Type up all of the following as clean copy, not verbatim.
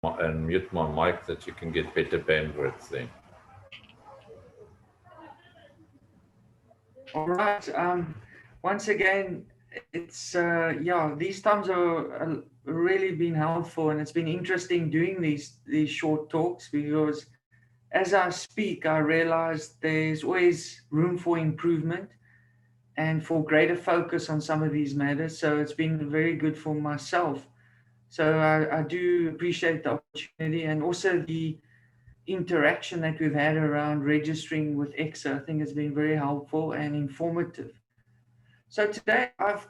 and mute my mic that you can get better bandwidth then. All right. Once again, it's yeah. These times are really been helpful, and it's been interesting doing these short talks because as I speak, I realize there's always room for improvement and for greater focus on some of these matters. So it's been very good for myself. So I do appreciate the opportunity and also the interaction that we've had around registering with ECSA. I think it's been very helpful and informative. So today I've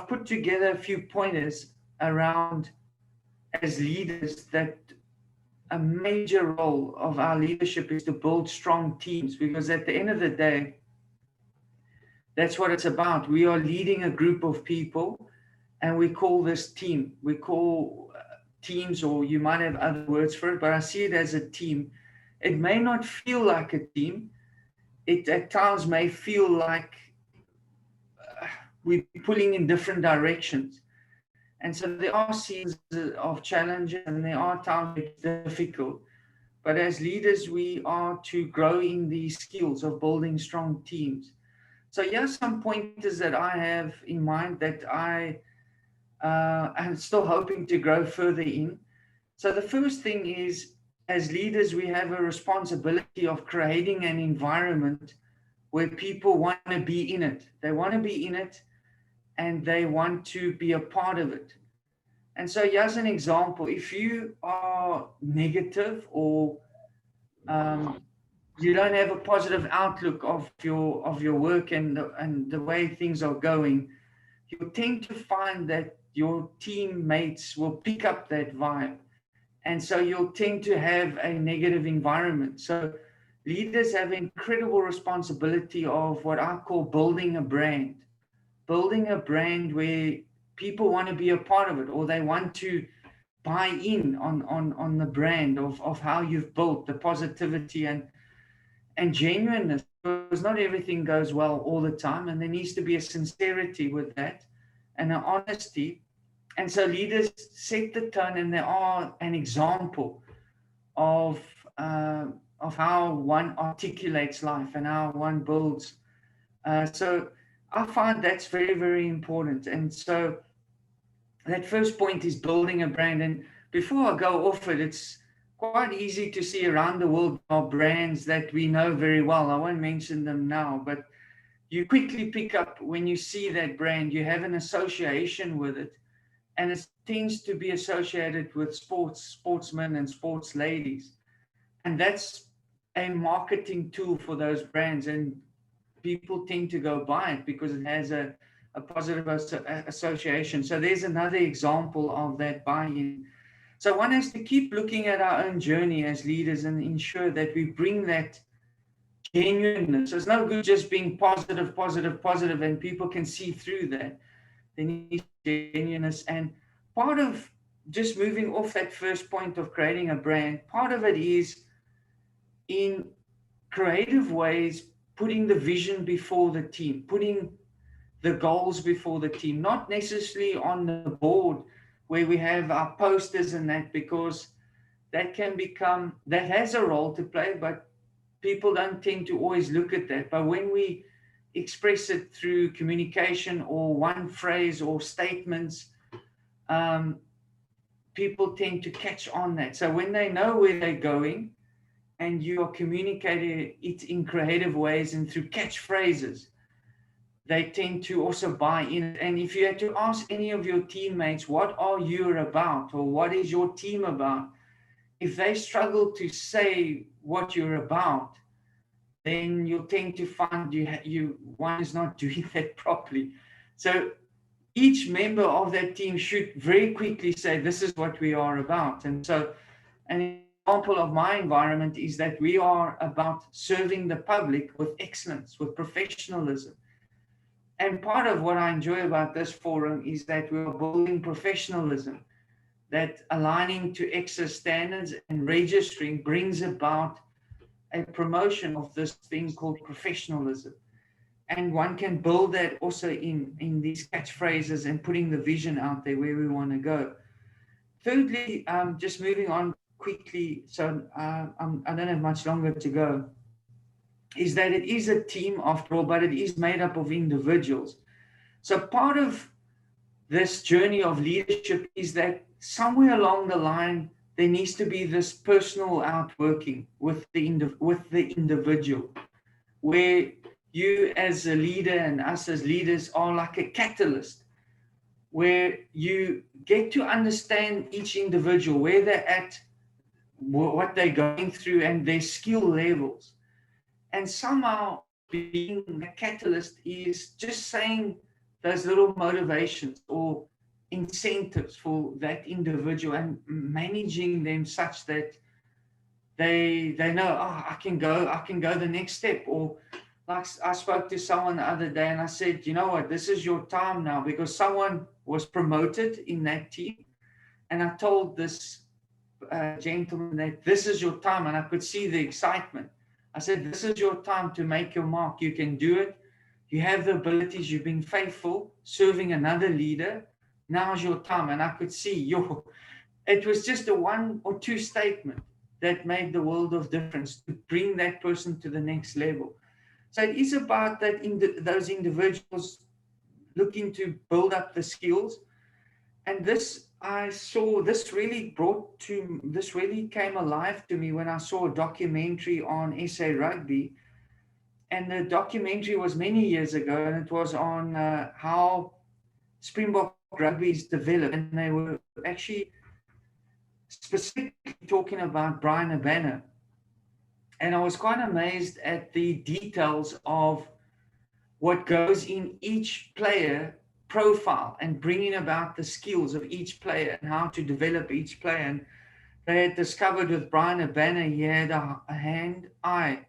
put together a few pointers around as leaders that a major role of our leadership is to build strong teams because at the end of the day, that's what it's about. We are leading a group of people and we call this team. We call teams, or you might have other words for it, but I see it as a team. It may not feel like a team. It at times may feel like we're pulling in different directions. And so there are seasons of challenges and there are times it's difficult. But as leaders, we are to grow in these skills of building strong teams. So here's some pointers that I have in mind that I am still hoping to grow further in. So the first thing is, as leaders, we have a responsibility of creating an environment where people want to be in it. They want to be in it and they want to be a part of it. And so here's an example. If you are negative or um, you don't have a positive outlook of your work and the way things are going, you tend to find that your teammates will pick up that vibe. And so you'll tend to have a negative environment. So leaders have incredible responsibility of what I call building a brand where people want to be a part of it or they want to buy in on the brand of how you've built the positivity and genuineness, because not everything goes well all the time, and there needs to be a sincerity with that and an honesty. And so leaders set the tone, and they are an example of uh, of how one articulates life and how one builds. So I find that's very, very important. And so that first point is building a brand. And before I go off it, it's quite easy to see around the world are brands that we know very well. I won't mention them now, but you quickly pick up when you see that brand, you have an association with it, and it tends to be associated with sportsmen, and sports ladies. And that's a marketing tool for those brands. And people tend to go buy it because it has a positive association. So there's another example of that buy-in. So one has to keep looking at our own journey as leaders and ensure that we bring that genuineness. So it's no good just being positive, positive, positive, and people can see through that. There needs to be genuineness. And part of just moving off that first point of creating a brand, part of it is in creative ways putting the vision before the team, putting the goals before the team, not necessarily on the board where we have our posters and that, because that can become, that has a role to play, but people don't tend to always look at that. But when we express it through communication or one phrase or statements, um, people tend to catch on that. So when they know where they're going and you are communicating it in creative ways and through catchphrases, they tend to also buy in. And if you had to ask any of your teammates, what are you about or what is your team about? If they struggle to say what you're about, then you'll tend to find one is not doing that properly. So each member of that team should very quickly say, this is what we are about. And so an example of my environment is that we are about serving the public with excellence, with professionalism. And part of what I enjoy about this forum is that we are building professionalism, that aligning to ECSA standards and registering brings about a promotion of this thing called professionalism. And one can build that also in these catchphrases and putting the vision out there where we want to go. Thirdly, just moving on quickly, so I don't have much longer to go, is that it is a team after all, but it is made up of individuals. So part of this journey of leadership is that somewhere along the line, there needs to be this personal outworking with the individual, where you as a leader and us as leaders are like a catalyst, where you get to understand each individual, where they're at, what they're going through, and their skill levels. And somehow being a catalyst is just saying those little motivations or incentives for that individual and managing them such that they know, oh, I can go the next step. Or like I spoke to someone the other day and I said, you know what, this is your time now, because someone was promoted in that team. And I told this gentleman that this is your time, and I could see the excitement. I said, this is your time to make your mark. You can do it. You have the abilities. You've been faithful serving another leader. Now's your time. And I could see it was just a one or two statement that made the world of difference to bring that person to the next level. So it is about that those individuals looking to build up the skills. And I saw this really came alive to me when I saw a documentary on SA Rugby. And the documentary was many years ago, and it was on how Springbok rugby is developed. And they were actually specifically talking about Brian Abana. And I was quite amazed at the details of what goes in each player profile and bringing about the skills of each player and how to develop each player. And they had discovered with Brian Abana, he had a hand-eye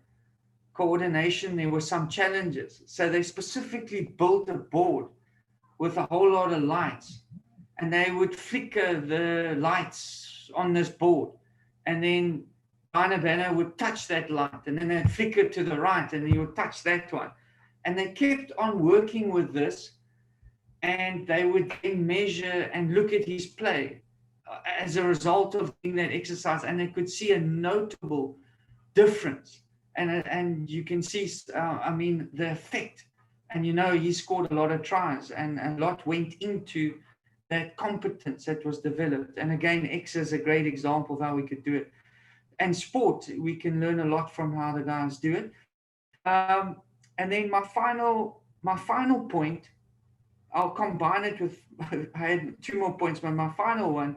coordination. There were some challenges. So they specifically built a board with a whole lot of lights, and they would flicker the lights on this board. And then Brian Abana would touch that light, and then they'd flicker to the right, and he would touch that one. And they kept on working with this, and they would then measure and look at his play as a result of doing that exercise, and they could see a notable difference. And you can see, the effect. And he scored a lot of tries, and a lot went into that competence that was developed. And again, ECSA is a great example of how we could do it. And sport, we can learn a lot from how the guys do it. And then my final point, I'll combine it with, I had two more points, but my final one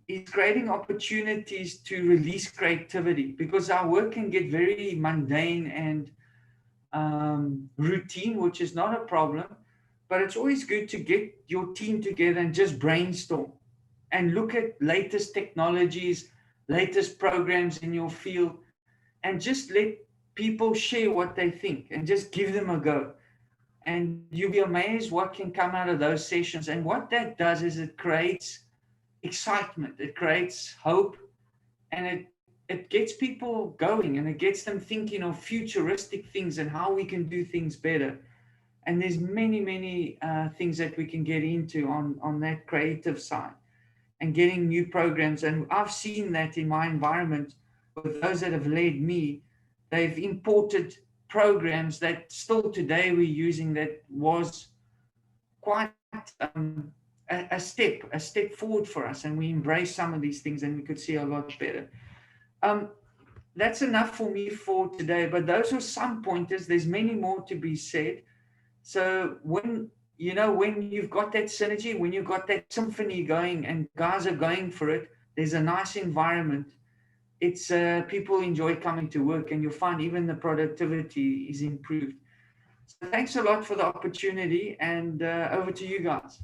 is creating opportunities to release creativity, because our work can get very mundane and routine, which is not a problem, but it's always good to get your team together and just brainstorm and look at latest technologies, latest programs in your field, and just let people share what they think and just give them a go. And you'll be amazed what can come out of those sessions. And what that does is it creates excitement, it creates hope, and it gets people going, and it gets them thinking of futuristic things and how we can do things better. And there's many things that we can get into on that creative side and getting new programs. And I've seen that in my environment with those that have led me. They've imported programs that still today we're using, that was quite a step forward for us, and we embrace some of these things, and we could see a lot better. That's enough for me for today, but those are some pointers. There's many more to be said. So when you've got that synergy, when you've got that symphony going and guys are going for it, there's a nice environment. It's people enjoy coming to work, and you'll find even the productivity is improved. So thanks a lot for the opportunity, and over to you guys.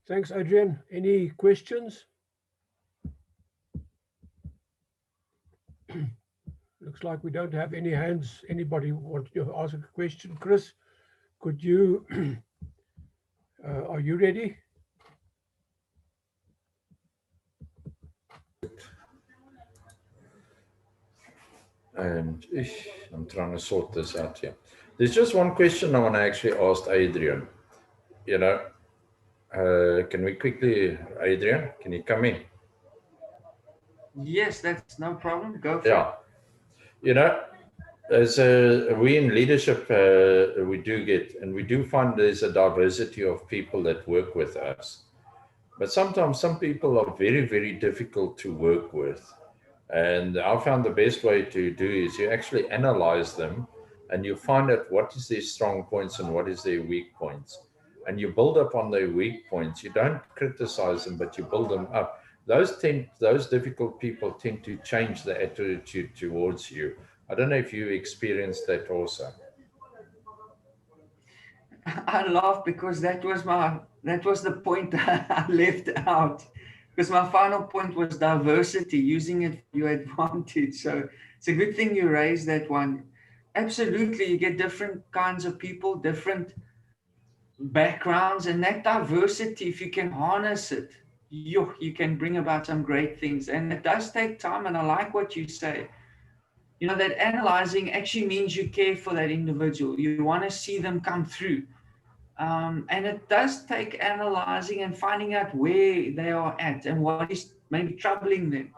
Thanks, Adrian. Any questions? Looks like we don't have any hands. Anybody want to ask a question? Chris, could you, are you ready? And I'm trying to sort this out here. There's just one question I want to actually ask Adrian. Can we quickly, Adrian, can you come in? Yes, that's no problem. Go for it. Yeah. You know, as we in leadership, we do get, and we do find there's a diversity of people that work with us. But sometimes some people are very, very difficult to work with. And I found the best way to do is you actually analyze them and you find out what is their strong points and what is their weak points. And you build up on their weak points. You don't criticize them, but you build them up. Those difficult people tend to change the attitude towards you. I don't know if you experienced that also. I laugh because that was the point I left out. Because my final point was diversity, using it for your advantage. So it's a good thing you raised that one. Absolutely, you get different kinds of people, different backgrounds, and that diversity, if you can harness it, you can bring about some great things. And it does take time, and I like what you say. You know, that analyzing actually means you care for that individual. You want to see them come through. And it does take analyzing and finding out where they are at and what is maybe troubling them.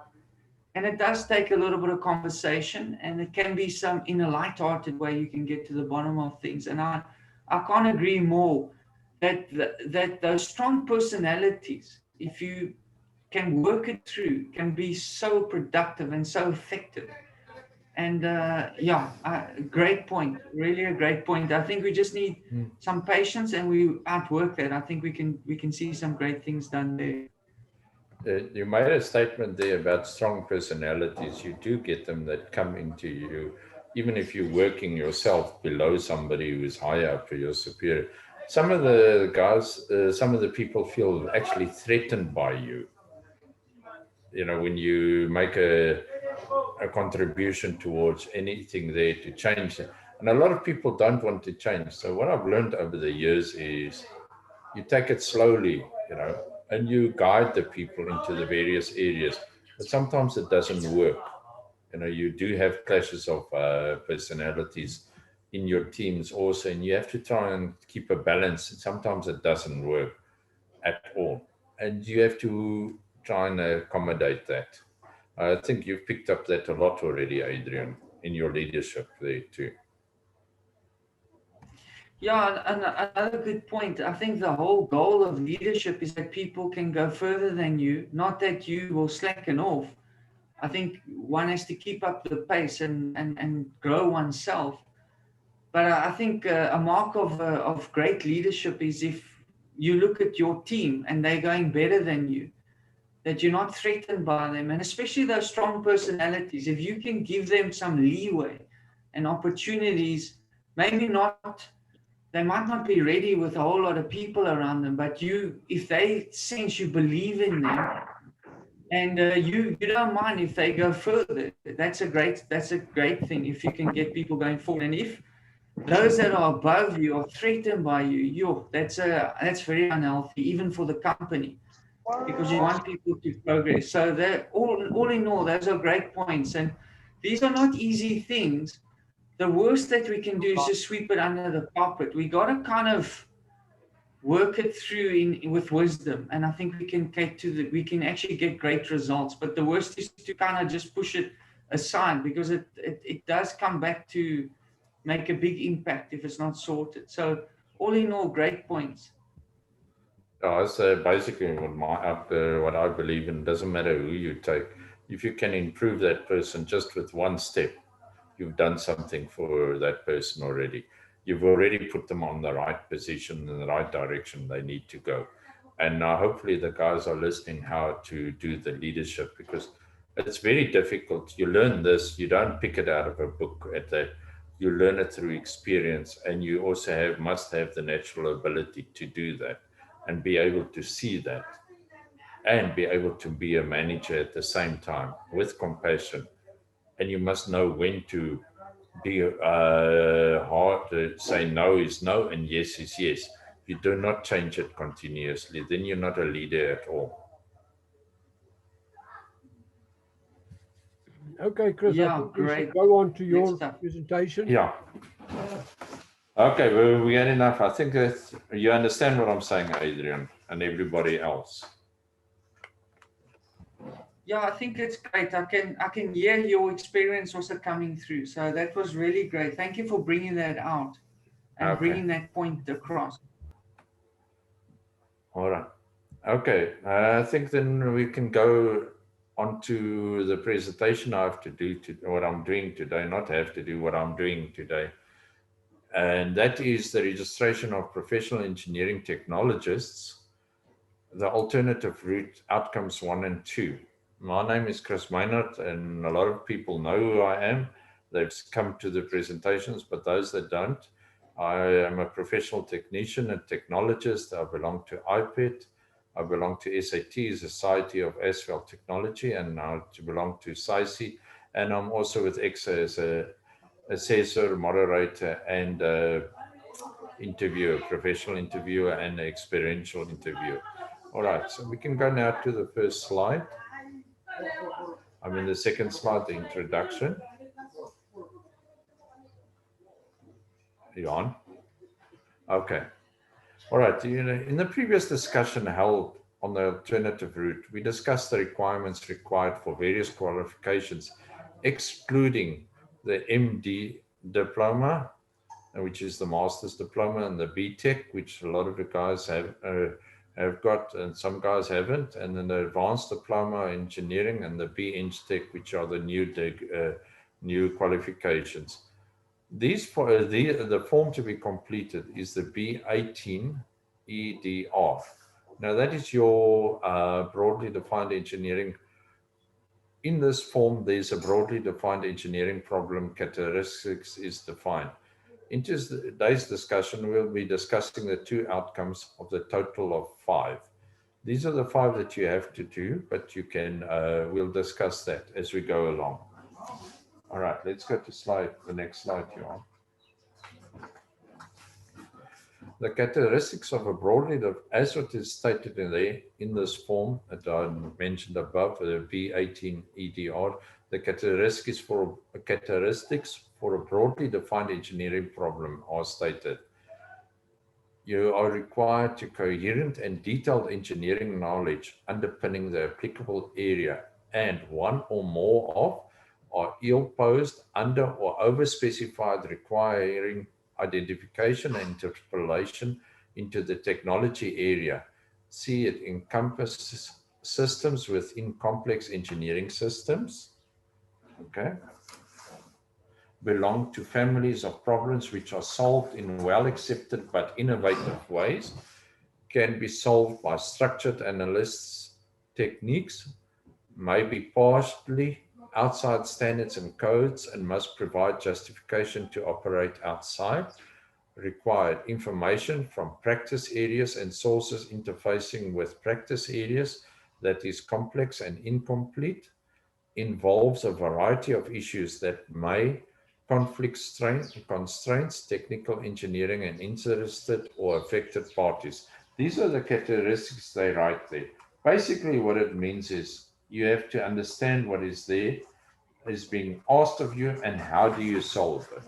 And it does take a little bit of conversation, and it can be some in a light-hearted way you can get to the bottom of things. And I can't agree more that those strong personalities, if you can work it through, can be so productive and so effective. And great point. Really a great point. I think we just need some patience, and we outwork that. I think we can see some great things done there. You made a statement there about strong personalities. You do get them that come into you, even if you're working yourself below somebody who is higher up or your superior. Some of the guys, some of the people feel actually threatened by you. You know, when you make a contribution towards anything there to change it. And a lot of people don't want to change. So what I've learned over the years is you take it slowly, you know, and you guide the people into the various areas. But sometimes it doesn't work. You know, you do have clashes of personalities in your teams also, and you have to try and keep a balance. And sometimes it doesn't work at all, and you have to try and accommodate that. I think you've picked up that a lot already, Adrian, in your leadership there too. Yeah, and another good point. I think the whole goal of leadership is that people can go further than you, not that you will slacken off. I think one has to keep up the pace and grow oneself. But I think a mark of great leadership is if you look at your team and they're going better than you, that you're not threatened by them. And especially those strong personalities, if you can give them some leeway and opportunities, maybe not, they might not be ready with a whole lot of people around them, but if they sense you believe in them, and you don't mind if they go further, that's a great thing if you can get people going forward. And if those that are above you are threatened by you, that's very unhealthy, even for the company, because you want people to progress. So that all in all, those are great points, and these are not easy things. The worst that we can do is just sweep it under the carpet. We got to kind of work it through with wisdom, and I think we can actually get great results. But the worst is to kind of just push it aside, because it does come back to make a big impact if it's not sorted. So all in all, great points. So basically what I believe in, doesn't matter who you take. If you can improve that person just with one step, you've done something for that person already. You've already put them on the right position, in the right direction they need to go. And hopefully the guys are listening how to do the leadership, because it's very difficult. You learn this, you don't pick it out of a book at that. You learn it through experience, and you also must have the natural ability to do that and be able to see that and be able to be a manager at the same time with compassion. And you must know when to be hard to say no is no and yes is yes. If you do not change it continuously, then you're not a leader at all. Okay, Chris, I Yeah, think we great. should go on to your Good stuff. presentation. Yeah. Okay, well, we had enough. I think that you understand what I'm saying, Adrian. and everybody else. Yeah, I think it's great. I can hear your experience also coming through. So that was really great. Thank you for bringing that out and Okay, bringing that point across. all right. Okay, I think then we can go on to the presentation I have to do, what I'm doing today, not have to do, what I'm doing today. And that is the registration of professional engineering technologists, the alternative route outcomes 1 and 2. My name is Chris Maynard, and a lot of people know who I am. They've come to the presentations, but those that don't, I am a professional technician and technologist. I belong to IPET. I belong to SAT, Society of Asphalt Technology, and now to belong to SAICI. And I'm also with ECSA as a assessor, moderator, and interviewer, professional interviewer, and experiential interviewer. All right, so we can go now to the first slide. I mean, the second slide, the introduction. You on? Okay. All right. In the previous discussion held on the alternative route, we discussed the requirements required for various qualifications, excluding the MD diploma, which is the master's diploma, and the BTech, which a lot of the guys have got, and some guys haven't, and then the advanced diploma engineering and the BEng Tech, which are the new qualifications. These for the form to be completed is the B18 EDR. Now that is your broadly defined engineering. In this form, there's a broadly defined engineering problem characteristics is defined. In today's discussion, we'll be discussing the 2 outcomes of the total of 5. These are the 5 that you have to do, but you can, we'll discuss that as we go along. All right, let's go to the next slide, Johan. The characteristics of a broadly, as it is stated in this form that I mentioned above, the B18 EDR, the characteristics for a broadly defined engineering problem are stated. You are required to coherent and detailed engineering knowledge underpinning the applicable area, and one or more of are ill-posed, under or over-specified, requiring identification and interpolation into the technology area. See, it encompasses systems within complex engineering systems. Okay. Belong to families of problems which are solved in well-accepted but innovative ways, can be solved by structured analysis techniques, may be partially outside standards and codes, and must provide justification to operate outside. Required information from practice areas and sources interfacing with practice areas that is complex and incomplete, involves a variety of issues that may conflict constraints, technical engineering, and interested or affected parties. These are the characteristics they write there. Basically, what it means is you have to understand what is there, is being asked of you, and how do you solve it.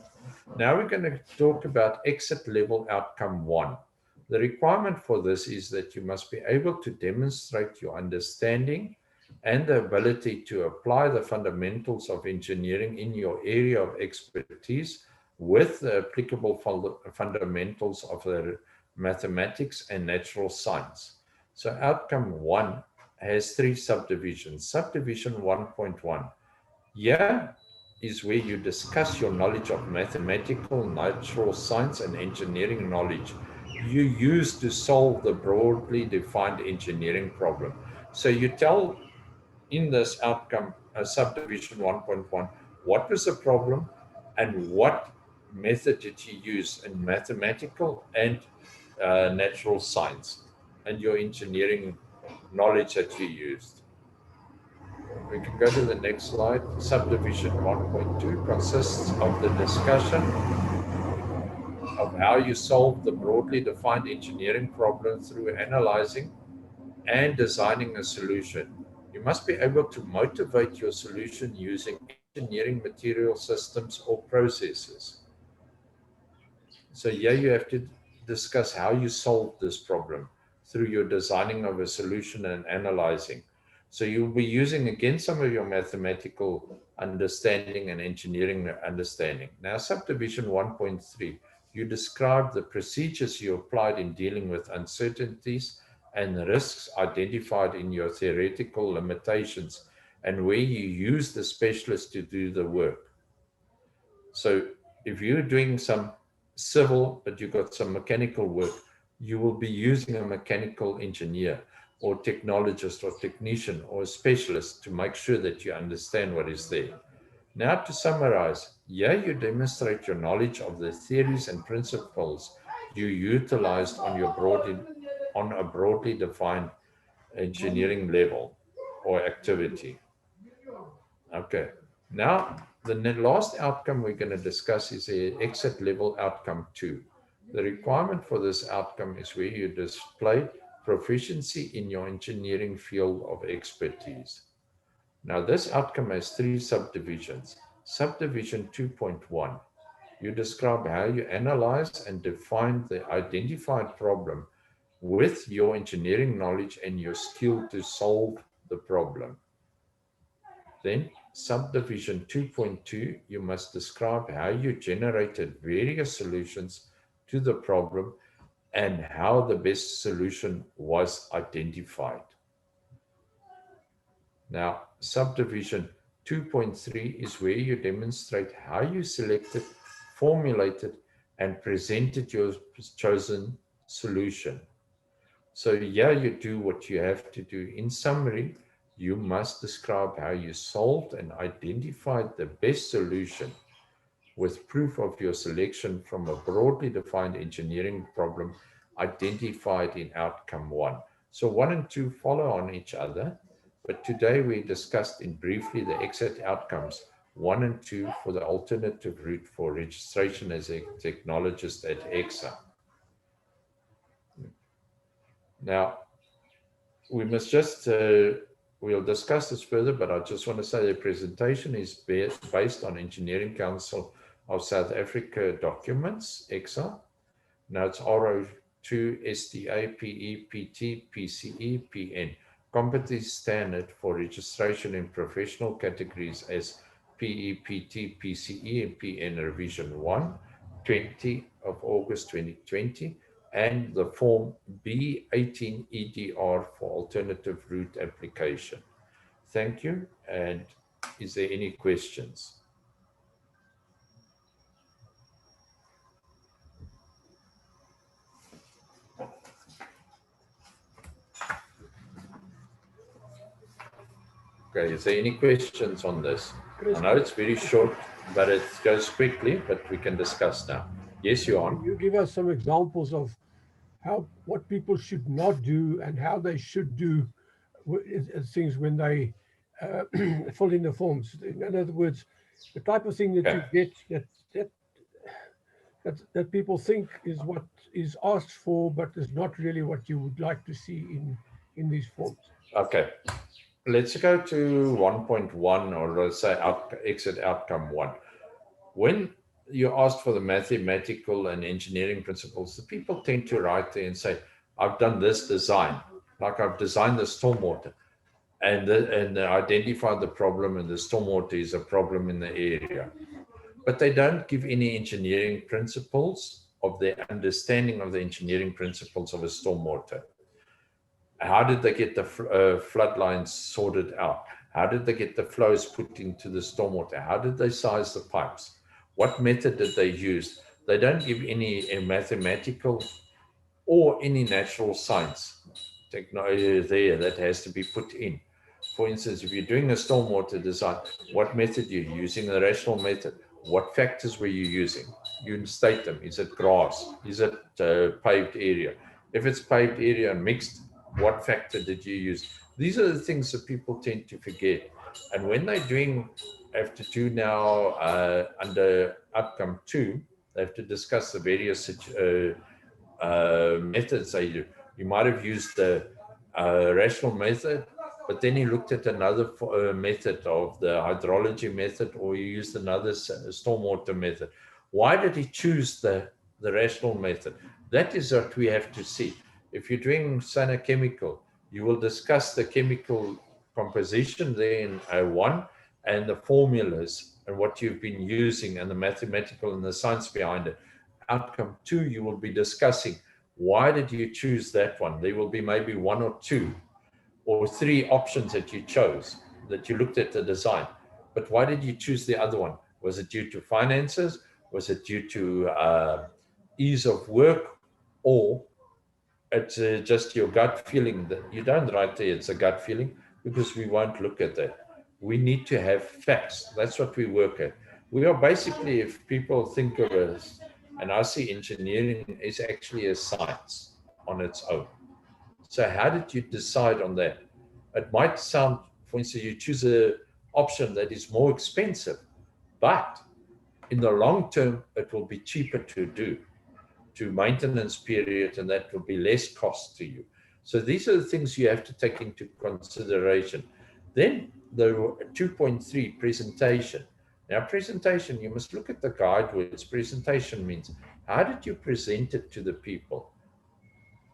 Now we're going to talk about exit level outcome 1. The requirement for this is that you must be able to demonstrate your understanding and the ability to apply the fundamentals of engineering in your area of expertise with the applicable fundamentals of the mathematics and natural science. So outcome 1 has 3 subdivisions. Subdivision 1.1. Here is where you discuss your knowledge of mathematical, natural science, and engineering knowledge you use to solve the broadly defined engineering problem. So you tell in this outcome, subdivision 1.1, what was the problem and what method did you use in mathematical and natural science, and your engineering knowledge that you used. We can go to the next slide. Subdivision 1.2 consists of the discussion of how you solve the broadly defined engineering problem through analyzing and designing a solution. You must be able to motivate your solution using engineering material systems or processes. So here you have to discuss how you solve this problem. through your designing of a solution and analyzing. So you'll be using again some of your mathematical understanding and engineering understanding. Now, subdivision 1.3, you describe the procedures you applied in dealing with uncertainties and risks identified in your theoretical limitations and where you use the specialist to do the work. So if you're doing some civil, but you've got some mechanical work, you will be using a mechanical engineer or technologist or technician or a specialist to make sure that you understand what is there. Now to summarize, here you demonstrate your knowledge of the theories and principles you utilized on a broadly defined engineering level or activity. Okay. Now, the last outcome we're going to discuss is the exit level outcome 2. The requirement for this outcome is where you display proficiency in your engineering field of expertise. Now, this outcome has 3 subdivisions. Subdivision 2.1, you describe how you analyze and define the identified problem with your engineering knowledge and your skill to solve the problem. Then subdivision 2.2, you must describe how you generated various solutions to the problem and how the best solution was identified. Now, subdivision 2.3 is where you demonstrate how you selected, formulated, and presented your chosen solution. So here you do what you have to do. In summary, you must describe how you solved and identified the best solution with proof of your selection from a broadly defined engineering problem identified in outcome 1. So 1 and 2 follow on each other, but today we discussed in briefly the exit outcomes 1 and 2 for the alternative route for registration as a technologist at ECSA. Now, we must just we'll discuss this further, but I just want to say the presentation is based on Engineering Council of South Africa documents, ECSA. Now it's RO2 STA PE PT PCE PN, competency standard for registration in professional categories as PE PT PCE and PN revision 1, 20 of August 2020. And the form B18 EDR for alternative route application. Thank you. And is there any questions? Okay, is there any questions on this? I know it's very short, but it goes quickly, but we can discuss now. Yes, Johan. You give us some examples of what people should not do and how they should do things when they fill in the forms. In other words, the type of thing that you get that people think is what is asked for, but is not really what you would like to see in these forms. Okay. Let's go to 1.1, or let's say exit outcome 1. When you asked for the mathematical and engineering principles, the people tend to write there and say, I've done this design, like I've designed the stormwater, and identified the problem, and the stormwater is a problem in the area. But they don't give any engineering principles of their understanding of the engineering principles of a stormwater. How did they get the flood lines sorted out? How did they get the flows put into the stormwater? How did they size the pipes? What method did they use? They don't give any mathematical or any natural science technology there that has to be put in. For instance, if you're doing a stormwater design, what method you're using, the rational method, what factors were you using? You state them. Is it grass? Is it paved area? If it's paved area and mixed, what factor did you use? These are the things that people tend to forget. And when they're have to do now under outcome 2, they have to discuss the various methods they do. You might have used the rational method, but then you looked at another method of the hydrology method, or you used another stormwater method. Why did he choose the rational method? That is what we have to see. If you're doing Sana Chemical, you will discuss the chemical composition there in O1 and the formulas and what you've been using and the mathematical and the science behind it. Outcome 2, you will be discussing why did you choose that one? There will be maybe 1 or 2 or 3 options that you chose, that you looked at the design. But why did you choose the other one? Was it due to finances? Was it due to ease of work? Or it's just your gut feeling? That you don't write there it's a gut feeling, because we won't look at that. We need to have facts. That's what we work at. We are basically, if people think of us, and I see engineering is actually a science on its own. So how did you decide on that? It might sound, for instance, you choose a option that is more expensive, but in the long term, it will be cheaper to do, to maintenance period, and that will be less cost to you. So these are the things you have to take into consideration. Then the 2.3 presentation. Now, presentation, you must look at the guide words. Presentation means, how did you present it to the people?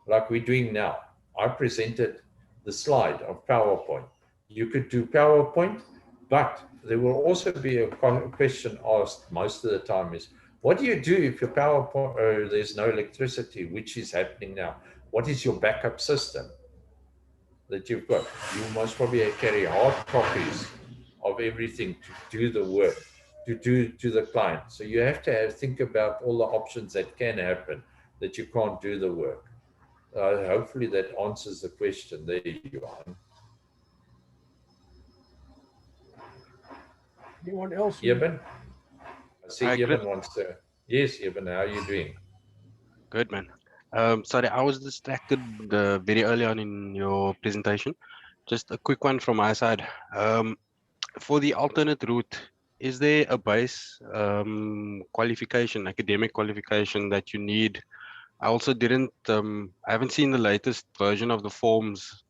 Like we're doing now. I presented the slide of PowerPoint. You could do PowerPoint, but there will also be a question asked most of the time is, what do you do if your PowerPoint, there's no electricity, which is happening now? What is your backup system that you've got? You must probably carry hard copies of everything to do the work, to do to the client. So you have to think about all the options that can happen, that you can't do the work. Hopefully that answers the question. There you are. Anyone else? Eben? I see Hi, Chris. Eben wants to. Yes, Eben, how are you doing? Good, man. Sorry, I was distracted very early on in your presentation. Just a quick one from my side. For the alternate route, is there a base qualification, academic qualification that you need? I also didn't, I haven't seen the latest version of the forms.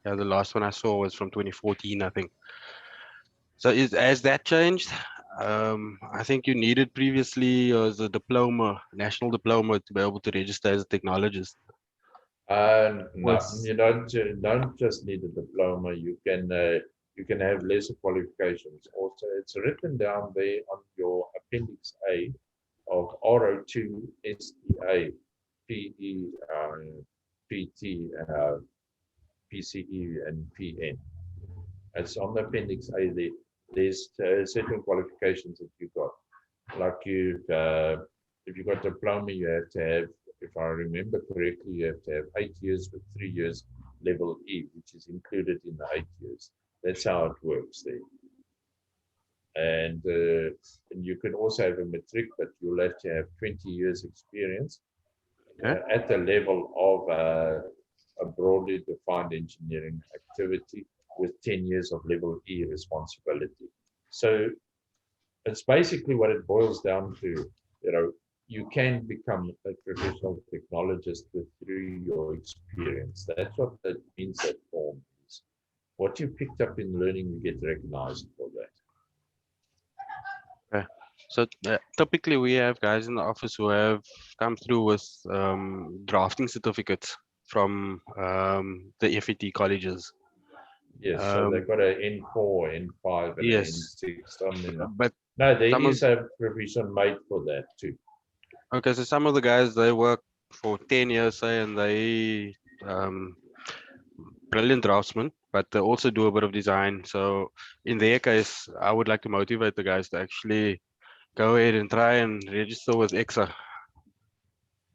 Yeah, the last one I saw was from 2014, I think. So has that changed? I think you needed previously as a diploma, national diploma, to be able to register as a technologist. No, you don't just need a diploma. You can have lesser qualifications. Also, it's written down there on your Appendix A of RO2 STA, PE, PT, PCE, and PN. It's on the Appendix A there. There's certain qualifications that you got. Like if you got diploma, you have to have, if I remember correctly, you have to have 8 years with 3 years level E, which is included in the 8 years. That's how it works there. And you can also have a matric, but you'll have to have 20 years experience at the level of a broadly defined engineering activity with 10 years of level E responsibility. So it's basically what it boils down to. You can become a professional technologist through your experience. That's what that means, that form is. What you picked up in learning, you get recognized for that. Okay. So typically we have guys in the office who have come through with drafting certificates from the FET colleges. Yes, so they've got an N4, N5, and yes, an N6. but no, there is a provision made for that too. Okay, so some of the guys, they work for 10 years, say, and they brilliant draftsmen, but they also do a bit of design. So in their case, I would like to motivate the guys to actually go ahead and try and register with ECSA.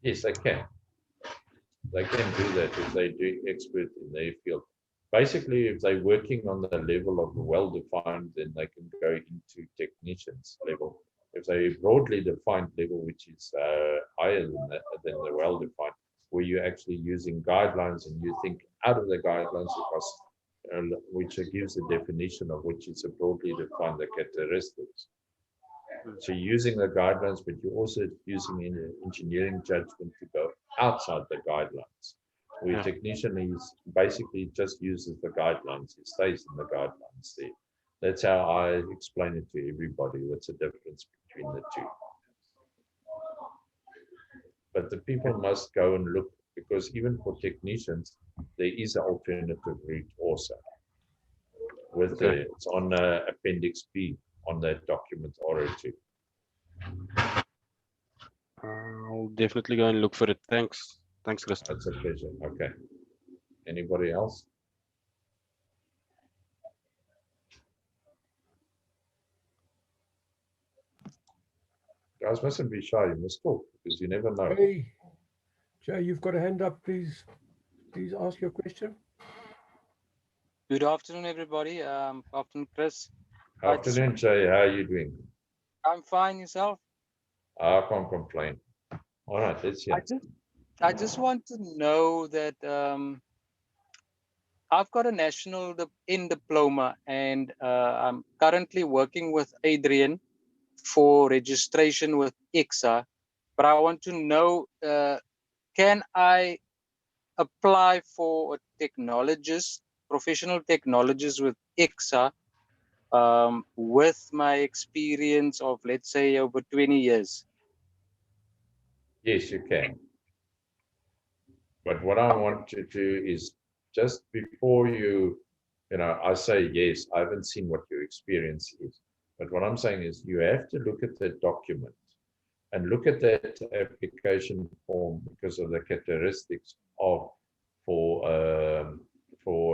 Yes, they can. They can do that if they do expert in their field. Basically, if they're working on the level of well-defined, then they can go into technicians level. If they broadly defined level, which is higher than the well-defined, where you're actually using guidelines and you think out of the guidelines, because which gives the definition of which is a broadly defined the characteristics. So using the guidelines, but you're also using engineering judgment to go outside the guidelines. Where technician is basically just uses the guidelines, he stays in the guidelines there. That's how I explain it to everybody. What's the difference between the two? but the people must go and look, because even for technicians, there is an alternative route also. With it's on Appendix B on that document R02. I'll definitely go and look for it. Thanks. Thanks, Chris. That's a pleasure. Okay. Anybody else? Guys, mustn't be shy. You must talk, because you never know. Hey, Jay, you've got a hand up. Please ask your question. Good afternoon, everybody. Afternoon, Chris. Afternoon, Jay. How are you doing? I'm fine. Yourself? I can't complain. All right, let's hear. I just want to know that I've got a national diploma, and I'm currently working with Adrian for registration with ECSA. But I want to know, can I apply for a technologist, professional technologist with ECSA, with my experience of, let's say, over 20 years? Yes, you can. But what I want to do is, just before I say yes, I haven't seen what your experience is. But what I'm saying is, you have to look at the document and look at that application form, because of the characteristics of for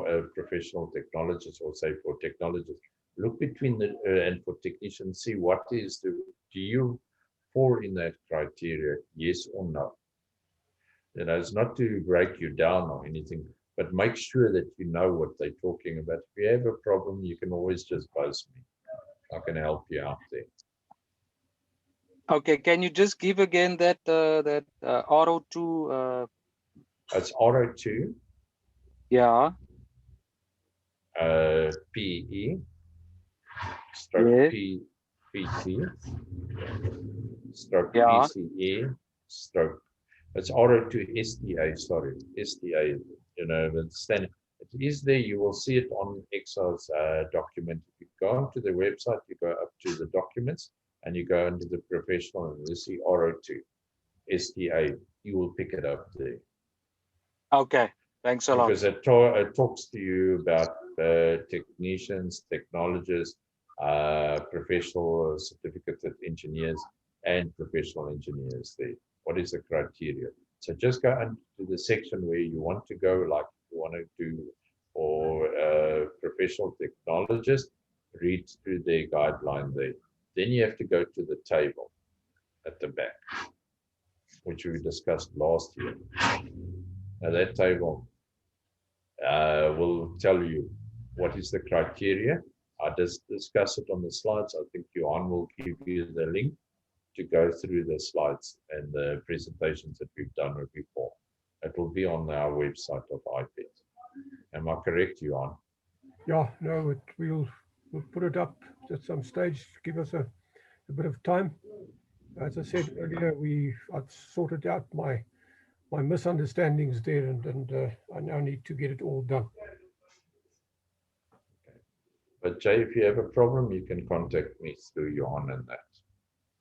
a professional technologist, or say for technologists. Look between the and for technicians, see what is do you fall in that criteria, yes or no. It's not to break you down or anything, but make sure that you know what they're talking about. If you have a problem, you can always just buzz me. I can help you out there. Okay, can you just give again that R02? It's R02. Yeah. PE. Stroke Yes. PT. Stroke Yeah. PCE. Stroke. It's R02 STA. Sorry, STA. The standard. It is there. You will see it on ECSA's document. If you go onto the website, you go up to the documents, and you go into the professional, and you see R02 STA. You will pick it up there. Okay, thanks a lot. Because it talks to you about technicians, technologists, professional certificate engineers, and professional engineers there. What is the criteria? So just go into the section where you want to go, like you want to do for professional technologist, read through their guideline there. Then you have to go to the table at the back, which we discussed last year. Now that table will tell you what is the criteria. I just discuss it on the slides. I think Johan will give you the link to go through the slides and the presentations that we've done before. It will be on our website of IPET. Am I correct, Johan? Yeah, no, we'll put it up at some stage. Give us a bit of time. As I said earlier, I've sorted out my misunderstandings there, and I now need to get it all done. Okay. But Jay, if you have a problem, you can contact me through Johan and that.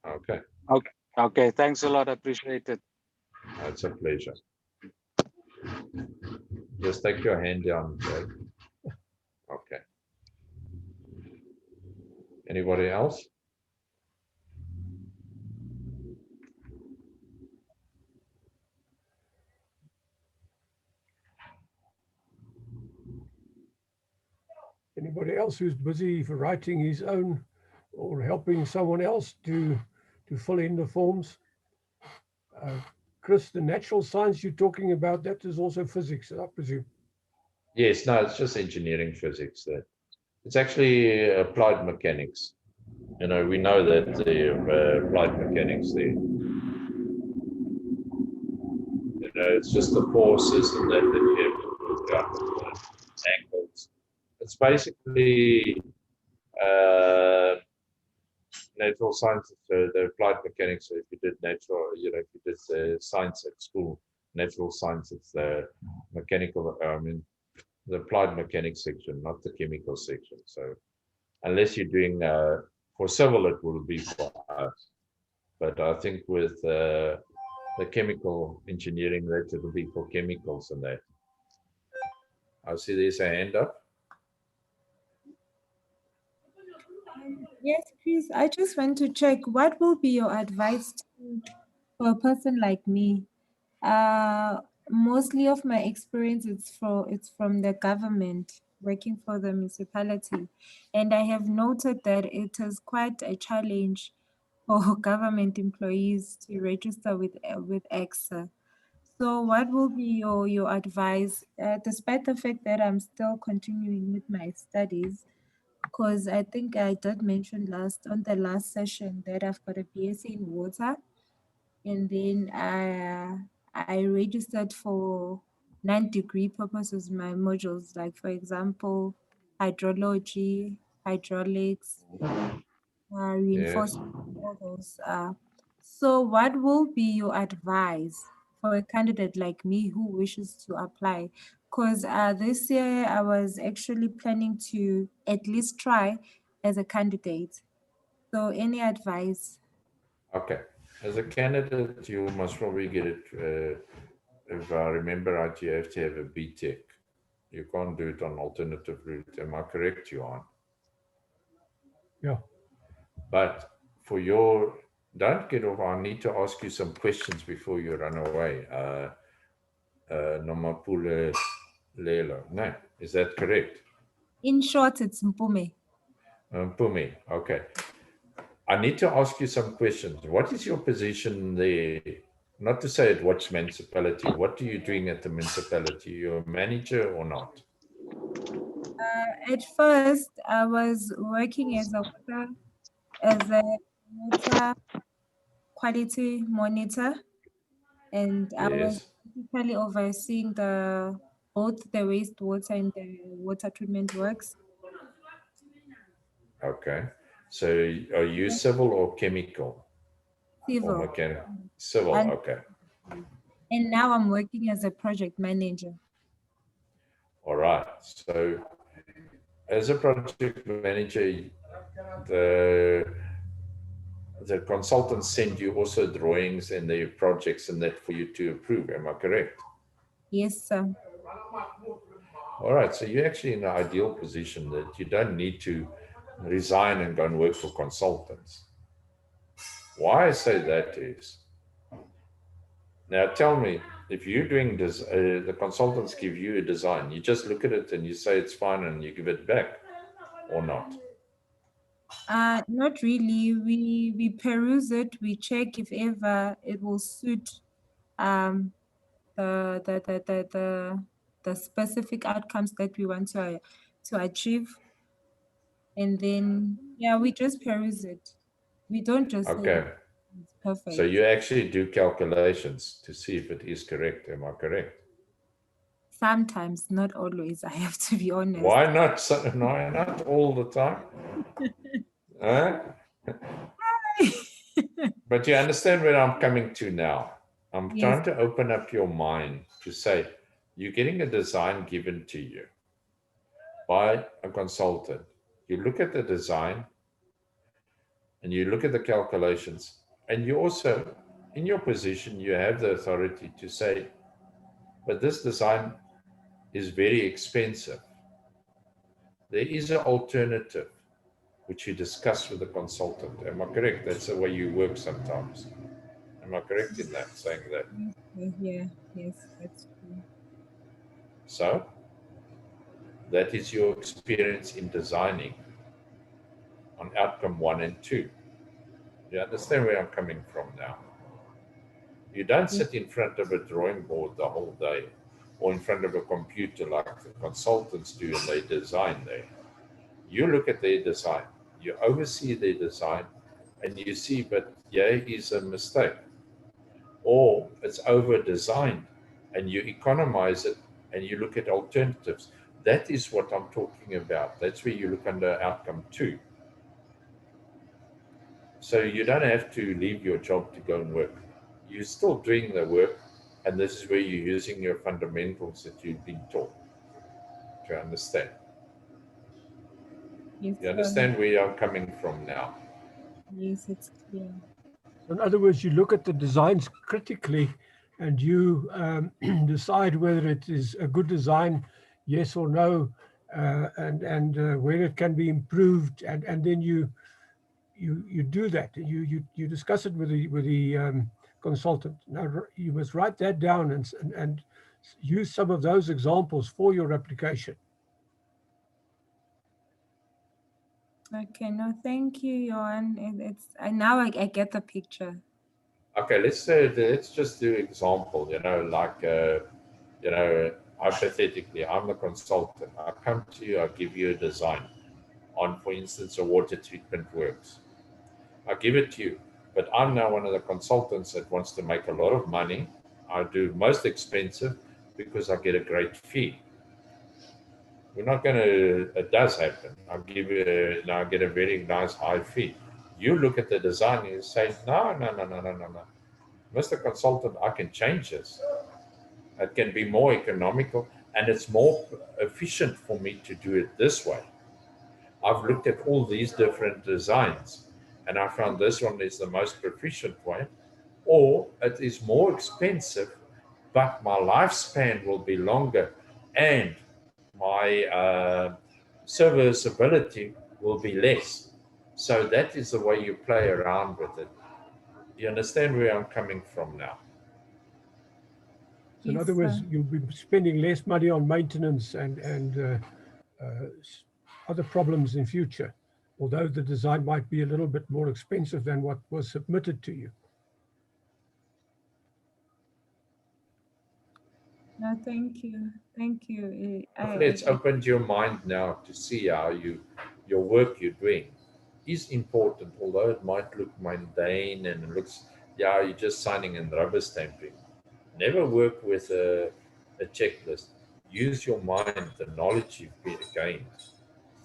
Okay. Okay, thanks a lot. I appreciate it. It's a pleasure. Just take your hand down, Jay. Okay. Anybody else? Anybody else who's busy for writing his own or helping someone else to fill in the forms? Chris, the natural science you're talking about, that is also physics, I presume. Yes, no, it's just engineering physics. It's actually applied mechanics. We know that the applied mechanics there. It's just the forces and that you have to work out the angles. It's basically natural sciences, the applied mechanics. So if you did natural, if you did science at school, natural science, it's the mechanical, the applied mechanics section, not the chemical section. So unless you're doing, for civil, it will be for us. But I think with the chemical engineering, that it'll be for chemicals and that. I see there's a hand up. Yes, please. I just want to check, what will be your advice for a person like me? Mostly of my experience it's from the government, working for the municipality, and I have noted that it is quite a challenge for government employees to register with ECSA. So, what will be your advice, despite the fact that I'm still continuing with my studies? Because I think I did mention on the last session that I've got a BSc in water, and then I registered for 9-degree purposes my modules, like for example, hydrology, hydraulics, Yes. reinforcement, all those. So, what will be your advice for a candidate like me who wishes to apply? Because this year I was actually planning to at least try as a candidate. So, any advice? Okay. As a candidate, you must probably get it. If I remember right, you have to have a BTEC. You can't do it on alternative route. Am I correct, Johan? Yeah. But for your, don't get off. I need to ask you some questions before you run away. Nomapule Lelo. No, is that correct? In short, it's Mpume. Pumi. Okay. I need to ask you some questions. What is your position there? Not to say at which municipality. What are you doing at the municipality? You're a manager or not? At first, I was working as a water quality monitor, and I was Yes. basically overseeing both the wastewater and the water treatment works. Okay. So are you civil or chemical or Civil. mechanical? Civil. And, Okay. and now I'm working as a project manager. All right. So as a project manager, the the consultants send you also drawings and their projects and that for you to approve. Am I correct? Yes, sir. All right. So you're actually in an ideal position that you don't need to resign and go and work for consultants. Why I say that is, now tell me, if you're doing this, the consultants give you a design, you just look at it and you say it's fine and you give it back or not? Not really. We peruse it. We check if ever it will suit um the the the the the, the specific outcomes that we want to achieve, and then yeah, we just peruse it. We don't just say Okay. it's So perfect. you actually do calculations to see if it is correct. Am I correct? Sometimes, not always. I have to be honest. Why not? Why not all the time? Huh? But you understand where I'm coming to now. I'm Yes. trying to open up your mind to say you're getting a design given to you by a consultant. You look at the design and you look at the calculations, and you also, in your position, you have the authority to say, but this design is very expensive. There is an alternative which you discuss with the consultant. Am I correct? That's the way you work sometimes. Am I correct in that, saying that? Yeah, yes, that's true. So that is your experience in designing on outcome 1 and 2. You understand where I'm coming from now? You don't Yes. sit in front of a drawing board the whole day or in front of a computer like the consultants do and they design there. You look at their design, you oversee their design, and you see, but yeah, is a mistake. Or it's over designed and you economize it and you look at alternatives. That is what I'm talking about. That's where you look under outcome 2. So you don't have to leave your job to go and work. You're still doing the work, and this is where you're using your fundamentals that you've been taught to understand. Yes, You understand where I'm coming from now? yes, it's clear. In other words, you look at the designs critically and you decide whether it is a good design, yes or no, and where it can be improved, and then you do that. You discuss it with the consultant. Now you must write that down and use some of those examples for your application. Okay, no, thank you, Johan. It's now I get the picture. Okay, let's just do example. Like hypothetically, I'm the consultant. I come to you, I give you a design on, for instance, a water treatment works. I give it to you, but I'm now one of the consultants that wants to make a lot of money. I do most expensive because I get a great fee. We're not going to, it does happen. I get a very nice high fee. You look at the design and you say, no. Mr. Consultant, I can change this. It can be more economical and it's more efficient for me to do it this way. I've looked at all these different designs and I found this one is the most proficient way, or it is more expensive, but my lifespan will be longer and my serviceability will be less. So that is the way you play around with it. You understand where I'm coming from now? So in Yes, other words, sir. you'll be spending less money on maintenance and other problems in future, although the design might be a little bit more expensive than what was submitted to you. No, thank you. Thank you. Hopefully it's opened your mind now to see how your work you're doing is important, although it might look mundane and it looks, yeah, you're just signing and rubber stamping. Never work with a checklist. Use your mind, the knowledge you've been gained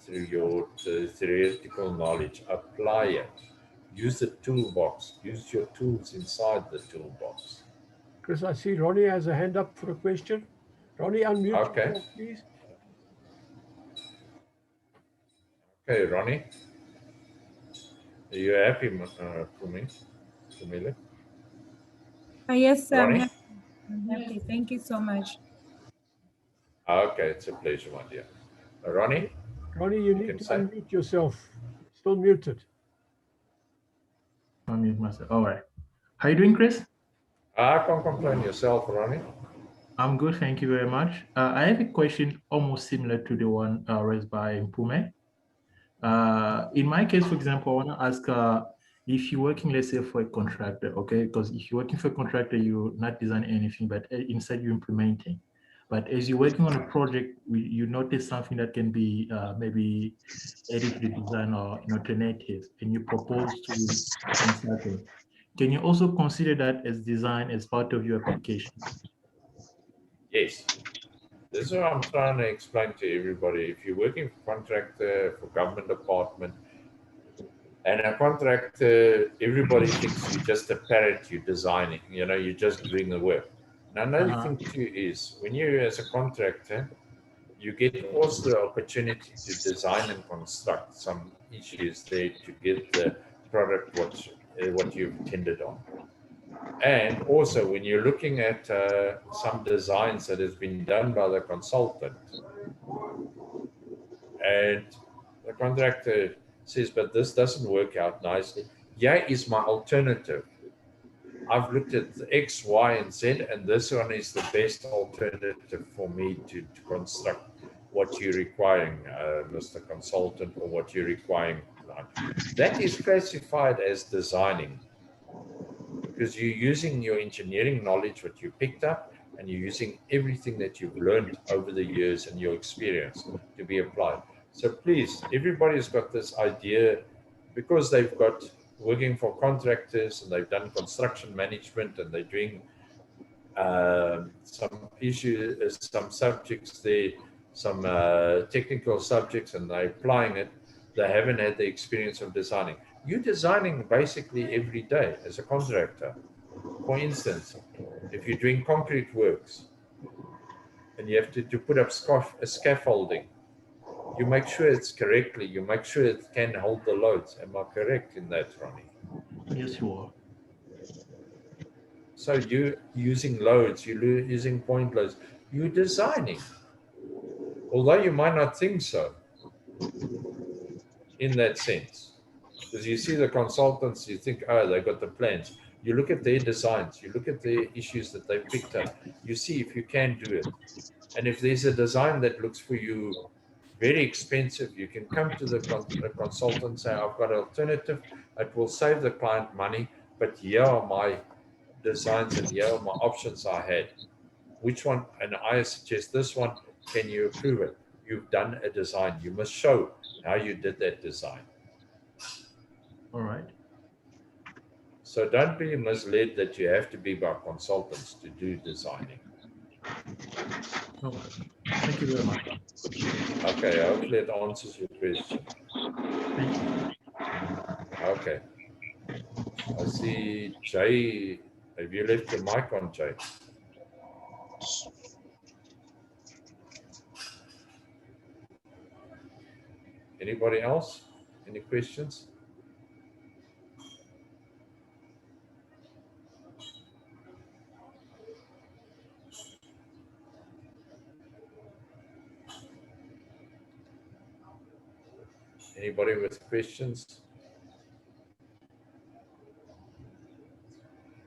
through your theoretical knowledge. Apply it. Use the toolbox. Use your tools inside the toolbox. Chris, I see Ronnie has a hand up for a question. Ronnie, unmute Okay. yourself, please. Okay, Ronnie. Are you happy, Camille? Yes, sir. I'm Ronnie? happy. I'm happy. Thank you so much. Okay, it's a pleasure, my dear. Ronnie? Ronnie, you need can to say. unmute yourself. Still muted. Unmute myself. All right. How you doing, Chris? I can't complain. Yourself, Ronnie? I'm good, thank you very much. I have a question almost similar to the one raised by Mpume. In my case, for example, I want to ask if you're working, let's say, for a contractor, okay? Because if you're working for a contractor, you're not designing anything, but instead you're implementing. But as you're working on a project, you notice something that can be maybe added to the design or an alternative, and you propose to the consultant. Can you also consider that as design as part of your application? Yes. This is what I'm trying to explain to everybody. If you're working for contractor, for government department, and a contractor, everybody thinks you're just a parrot, you're designing, you're just doing the work. Now, another thing too is when you, as a contractor, you get also the opportunity to design and construct some issues there to get the product what you've intended on. And also, when you're looking at some designs that has been done by the consultant, and the contractor says, but this doesn't work out nicely. Here is my alternative. I've looked at X, Y, and Z, and this one is the best alternative for me to construct what you're requiring, Mr. Consultant, or what you're requiring. That is classified as designing, because you're using your engineering knowledge, what you picked up, and you're using everything that you've learned over the years and your experience to be applied. So please, everybody's got this idea because they've got working for contractors and they've done construction management and they're doing some issues, some subjects there, some technical subjects, and they're applying it. They haven't had the experience of designing. You're designing basically every day as a contractor. For instance, if you're doing concrete works and you have to put up scaffolding, you make sure it's correctly, you make sure it can hold the loads. Am I correct in that, Ronnie? Yes, you are. So you're using loads, you're using point loads, you're designing. Although you might not think so in that sense. Because you see the consultants, you think, oh, they got the plans. You look at their designs, you look at the issues that they picked up, you see if you can do it. And if there's a design that looks for you very expensive, you can come to the consultant and say, I've got an alternative. It will save the client money, but here are my designs and here are my options I had. Which one? And I suggest this one. Can you approve it? You've done a design. You must show how you did that design. All right. So don't be misled that you have to be by consultants to do designing. Okay. Thank you very much. Okay, hopefully it answers your question. Thank you. Okay. I see Jay. Have you left your mic on, Jay? Anybody else? Any questions? Anybody with questions?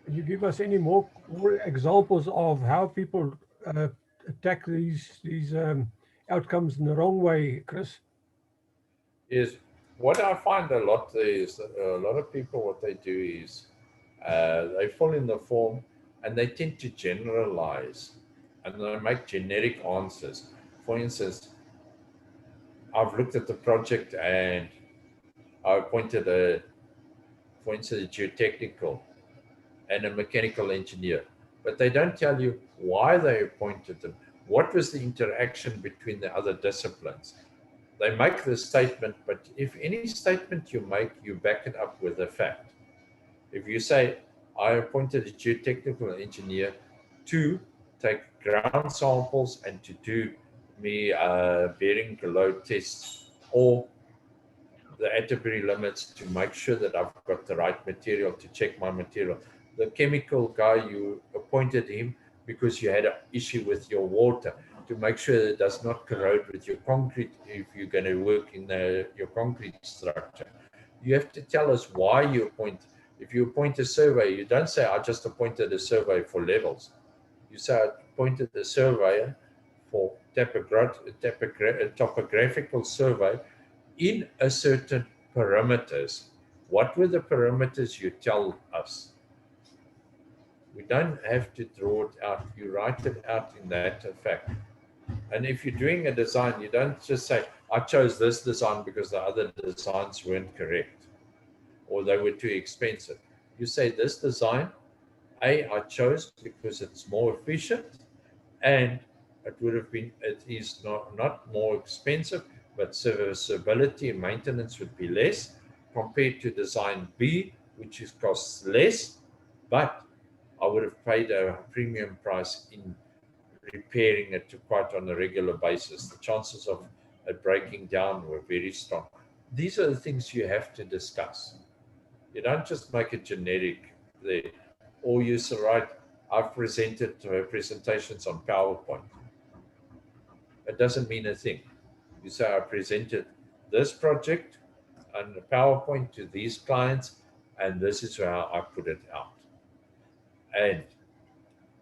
Can you give us any more examples of how people attack these outcomes in the wrong way, Chris? Is what I find a lot is a lot of people, what they do is they fill in the form and they tend to generalize and they make generic answers. For instance, I've looked at the project and I appointed for instance, a geotechnical and a mechanical engineer, but they don't tell you why they appointed them. What was the interaction between the other disciplines? They make the statement, but if any statement you make, you back it up with a fact. If you say, I appointed a geotechnical engineer to take ground samples and to do me bearing load tests or the Atterbury limits to make sure that I've got the right material to check my material. The chemical guy, you appointed him because you had an issue with your water to make sure that it does not corrode with your concrete if you're going to work in your concrete structure. You have to tell us why you appoint. If you appoint a surveyor, you don't say, I just appointed a surveyor for levels. You say, I appointed a surveyor for topographical survey in a certain parameters. What were the parameters you tell us? We don't have to draw it out. You write it out in that effect. And if you're doing a design, you don't just say, I chose this design because the other designs weren't correct or they were too expensive. You say this design, I chose because it's more efficient and it would have been, it is not more expensive, but serviceability and maintenance would be less compared to design B, which is costs less, but I would have paid a premium price in repairing it to quite on a regular basis. The chances of it breaking down were very strong. These are the things you have to discuss. You don't just make it generic there. Or you say, right, I've presented presentations on PowerPoint. It doesn't mean a thing. You say, I presented this project on PowerPoint to these clients, and this is how I put it out. And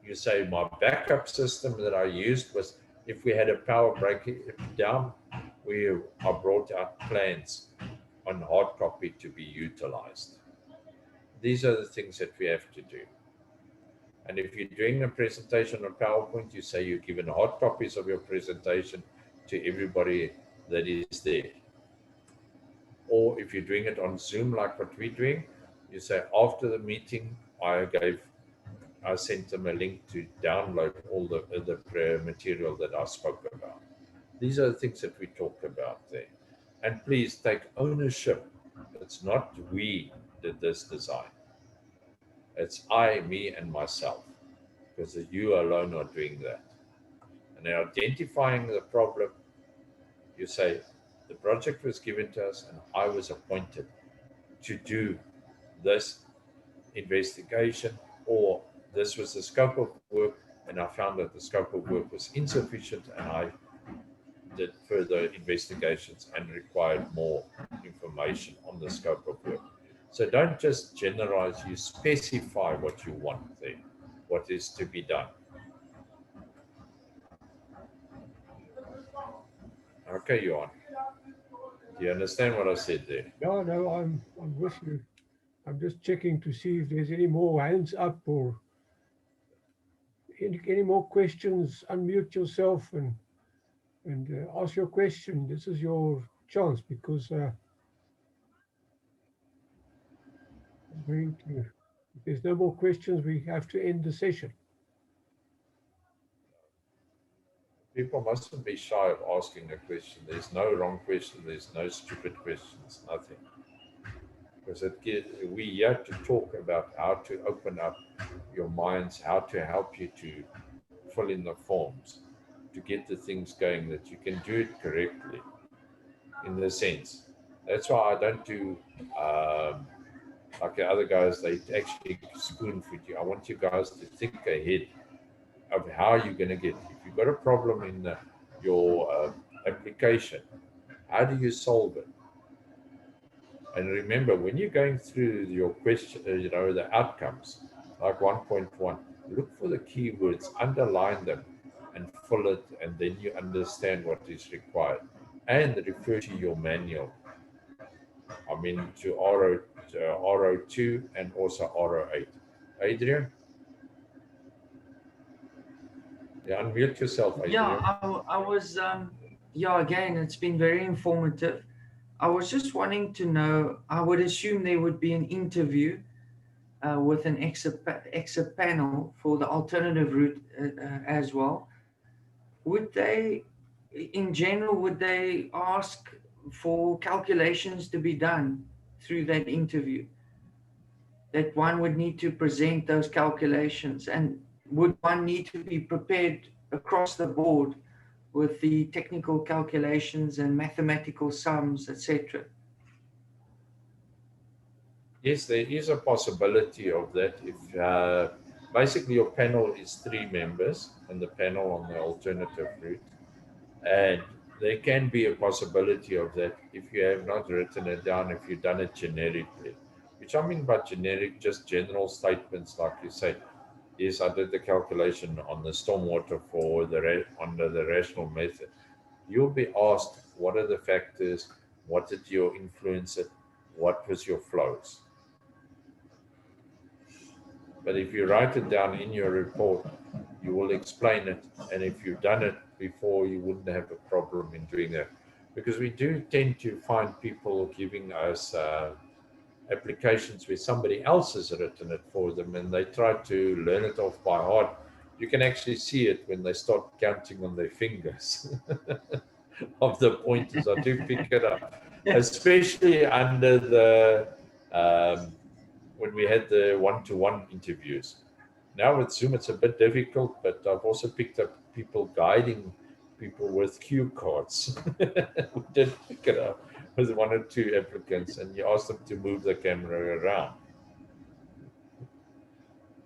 you say, my backup system that I used was if we had a power breakdown, I brought out plans on hard copy to be utilized. These are the things that we have to do. And if you're doing a presentation on PowerPoint, you say you're given hard copies of your presentation to everybody that is there. Or if you're doing it on Zoom, like what we're doing, you say after the meeting, I sent them a link to download all the material that I spoke about. These are the things that we talk about there. And please take ownership. It's not we did this design. It's I, me, and myself, because you alone are doing that. And in identifying the problem, you say, the project was given to us and I was appointed to do this investigation or this was the scope of work, and I found that the scope of work was insufficient, and I did further investigations and required more information on the scope of work. So don't just generalize, you specify what you want there, what is to be done. Okay, Johan. Do you understand what I said there? No, no, I'm with you. I'm just checking to see if there's any more hands up or any more questions. Unmute yourself and ask your question. This is your chance, because I'm going to, if there's no more questions, we have to end the session. People mustn't be shy of asking a question. There's no wrong question. There's no stupid questions, nothing. Because we have to talk about how to open up your minds, how to help you to fill in the forms, to get the things going, that you can do it correctly, in the sense. That's why I don't do like the other guys, they actually spoon feed you. I want you guys to think ahead of how you're going to get. If you've got a problem in your application, how do you solve it? And remember, when you're going through your question, the outcomes, like 1.1, look for the keywords, underline them, and fill it, and then you understand what is required. And refer to your manual. I mean, to RO2 and also RO8. Adrian? Yeah, unmute yourself, Adrian. Yeah, I was, again, it's been very informative. I was just wanting to know, I would assume there would be an interview with an ECSA panel for the alternative route as well. Would they, in general, would they ask for calculations to be done through that interview? That one would need to present those calculations, and would one need to be prepared across the board with the technical calculations and mathematical sums, etc.? Yes, there is a possibility of that. If basically your panel is 3 members, and the panel on the alternative route, and there can be a possibility of that if you have not written it down, if you've done it generically. Which I mean by generic, just general statements, like you say. Yes, I did the calculation on the stormwater for under the rational method. You'll be asked, what are the factors? What did you influence it? What was your flows? But if you write it down in your report, you will explain it. And if you've done it before, you wouldn't have a problem in doing that. Because we do tend to find people giving us applications where somebody else has written it for them, and they try to learn it off by heart. You can actually see it when they start counting on their fingers of the pointers. I do pick it up, especially under the when we had the one-to-one interviews. Now with Zoom, it's a bit difficult, but I've also picked up people guiding people with cue cards. We did pick it up with 1 or 2 applicants, and you ask them to move the camera around.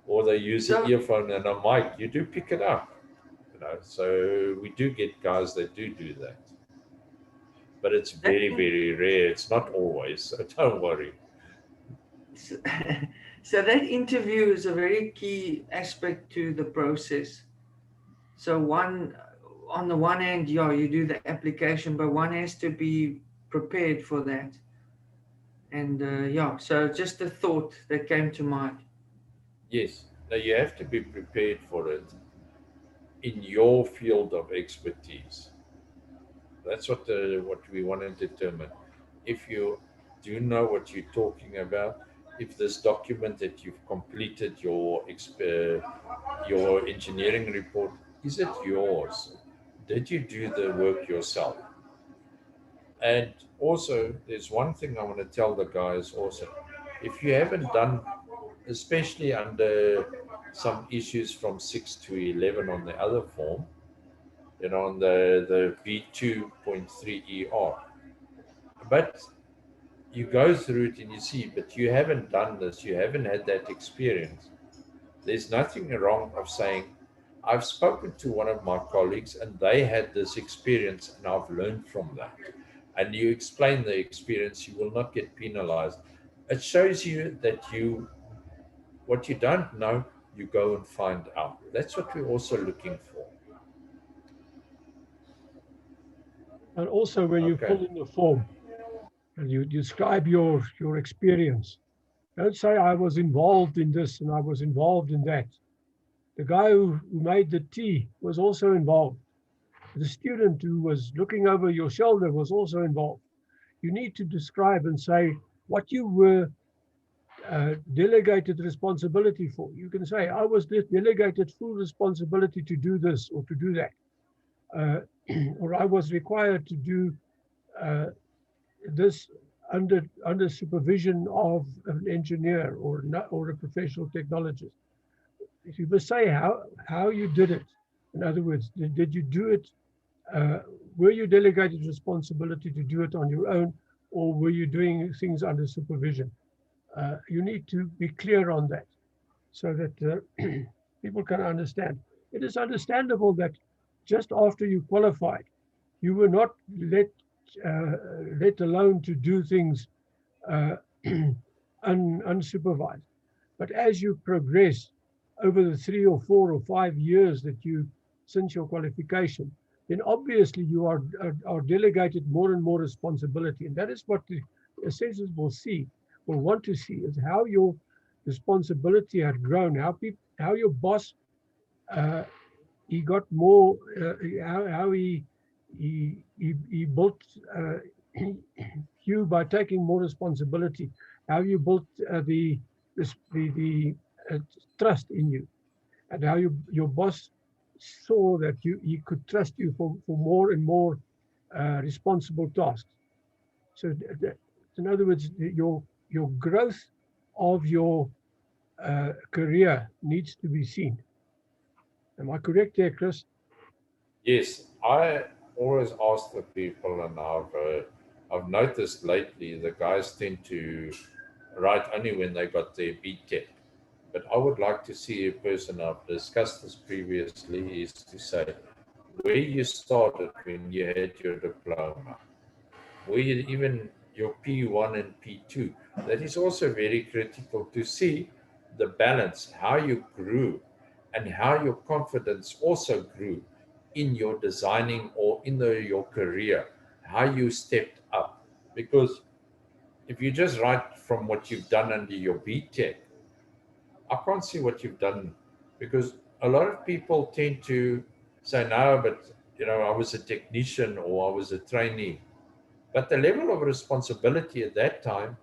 Or they use an earphone and a mic. You do pick it up. So we do get guys that do that. But it's very, very rare. It's not always, so don't worry. So that interview is a very key aspect to the process. So on the one hand, you do the application, but one has to be prepared for that. And so just a thought that came to mind. Yes, now you have to be prepared for it in your field of expertise. That's what we want to determine. If you do know what you're talking about, if this document that you've completed your engineering report, is it yours? Did you do the work yourself? And also, there's one thing I want to tell the guys also. If you haven't done, especially under some issues from 6 to 11 on the other form, on the B2.3 ER, but you go through it and you see, but you haven't done this, you haven't had that experience, There's nothing wrong of saying, I've spoken to one of my colleagues and they had this experience and I've learned from that. And you explain the experience, you will not get penalized. It shows you that what you don't know, you go and find out. That's what we're also looking for. And also when you Okay. fill in the form and you describe your experience, don't say I was involved in this and I was involved in that. The guy who made the tea was also involved. The student who was looking over your shoulder was also involved. You need to describe and say what you were delegated responsibility for. You can say, I was delegated full responsibility to do this or to do that. Or I was required to do this under supervision of an engineer or a professional technologist. If you must say how you did it. In other words, did you do it? Were you delegated responsibility to do it on your own, or were you doing things under supervision? You need to be clear on that so that people can understand. It is understandable that just after you qualified, you were not let alone to do things unsupervised. But as you progress over the 3 or 4 or 5 years that you since your qualification, then obviously you are delegated more and more responsibility, and that is what the assessors will want to see is how your responsibility had grown, how your boss he got more, how he built you by taking more responsibility, how you built the trust in you, and how your boss saw that he could trust you for more and more responsible tasks. So in other words, your growth of your career needs to be seen. Am I correct there, Chris? Yes, I always ask the people, and I've noticed lately the guys tend to write only when they got their BTEC. But I would like to see a person, I've discussed this previously, is to say where you started when you had your diploma, where you even your P1 and P2. That is also very critical to see the balance, how you grew and how your confidence also grew in your designing or in your career, how you stepped up. Because if you just write from what you've done under your BTEC, I can't see what you've done, because a lot of people tend to say, no, but I was a technician or I was a trainee. But the level of responsibility at that time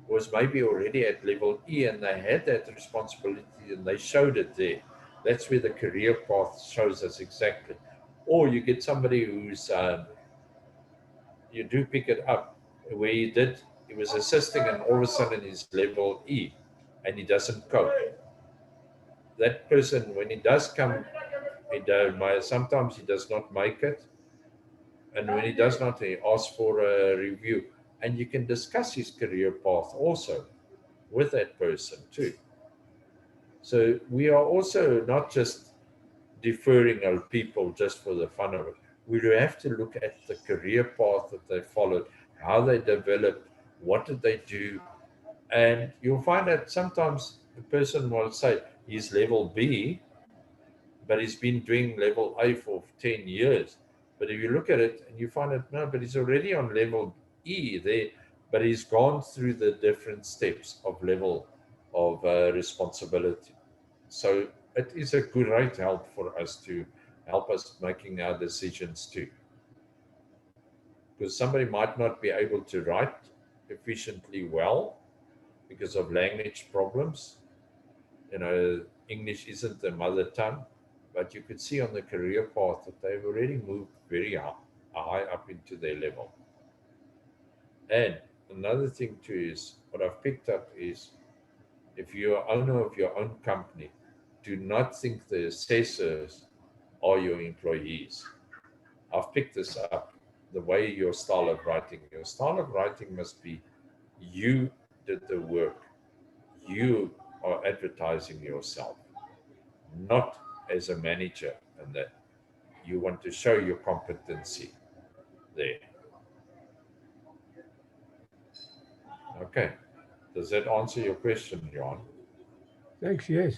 was maybe already at level E, and they had that responsibility and they showed it there. That's where the career path shows us exactly. Or you get somebody who's, you do pick it up where he was assisting and all of a sudden he's level E and he doesn't cope. That person, when he does come, sometimes he does not make it. And when he does not, he asks for a review. And you can discuss his career path also with that person too. So we are also not just deferring our people just for the fun of it. We have to look at the career path that they followed, how they developed, what did they do. And you'll find that sometimes the person will say he's level B, but he's been doing level A for 10 years. But if you look at it and you find it, no, but he's already on level E there, but he's gone through the different steps of level of responsibility. So it is a great help for us to help us making our decisions too. Because somebody might not be able to write efficiently well because of language problems. English isn't their mother tongue, but you could see on the career path that they've already moved very high up into their level. And another thing too is what I've picked up is if you're owner of your own company, do not think the assessors are your employees. I've picked this up, the way your style of writing. Your style of writing must be you did the work. You are advertising yourself. not as a manager, and that you want to show your competency there. Okay. Does that answer your question, Jan? Thanks, yes.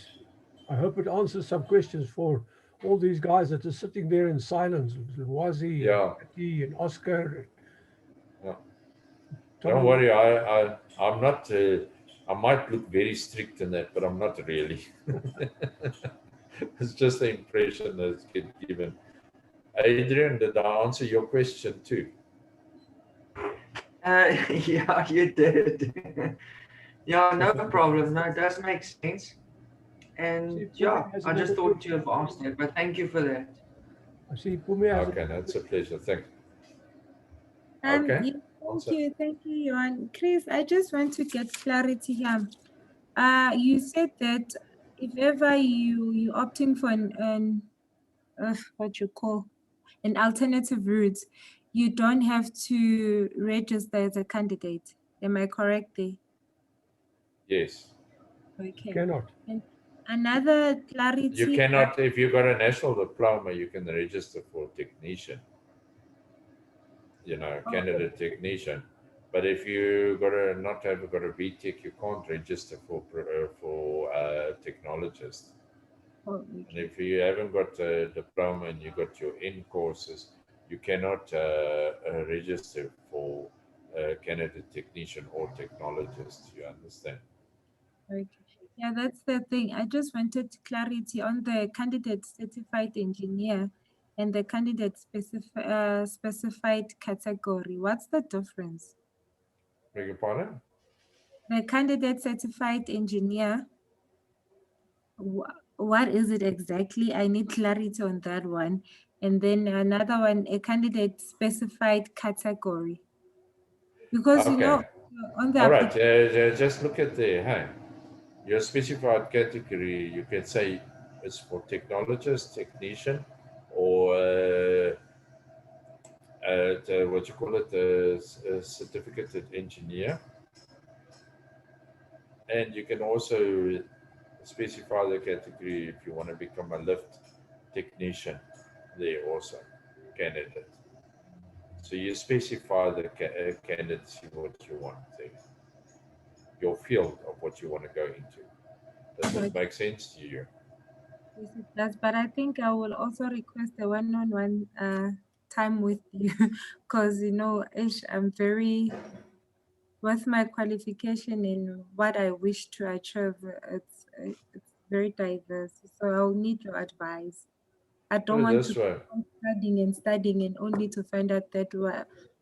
I hope it answers some questions for all these guys that are sitting there in silence. Wazi, Yeah. Patty, and Oscar. Yeah. Tommy. Don't worry, I'm not. I might look very strict in that, but I'm not really. It's just the impression that's get given. Adrian, did I answer your question too? Yeah, you did. Yeah, no problem. No, it does make sense. And See, yeah, Pume has I just another thought question. you have asked that, but thank you for that. I see Pume has Okay, another that's a pleasure. Thanks. Yeah, Okay. Answer. thank you, Johan. Chris, I just want to get clarity here. You said that if ever you opting for an what you call an alternative route, you don't have to register as a candidate. Am I correct there? Yes. Okay. cannot. And another clarity. You cannot, if you got a national diploma, you can register for technician, candidate technician. But if you got a BTech, you can't register for technologist. Oh, And okay. if you haven't got a diploma and you got your N courses, you cannot register for candidate technician or technologist. You understand? Okay. Yeah, that's the thing. I just wanted clarity on the candidate certified engineer and the candidate specified category. What's the difference? Beg your pardon? The candidate certified engineer, what is it exactly? I need clarity on that one. And then another one, a candidate specified category. Because you know, Okay. on the All right. Just look at your specified category. You can say it's for technologist, technician, or what you call it, a certificate engineer. And you can also specify the category if you want to become a lift technician there also, candidate. So you specify the candidacy what you want there, your field of what you want to go into. Does it Okay. make sense to you? Yes, it does. But I think I will also request a one-on-one time with you because, you know, I'm very, with my qualification and what I wish to achieve, it's very diverse. So I'll need your advice. I Put don't it want this to way. keep studying and only to find out that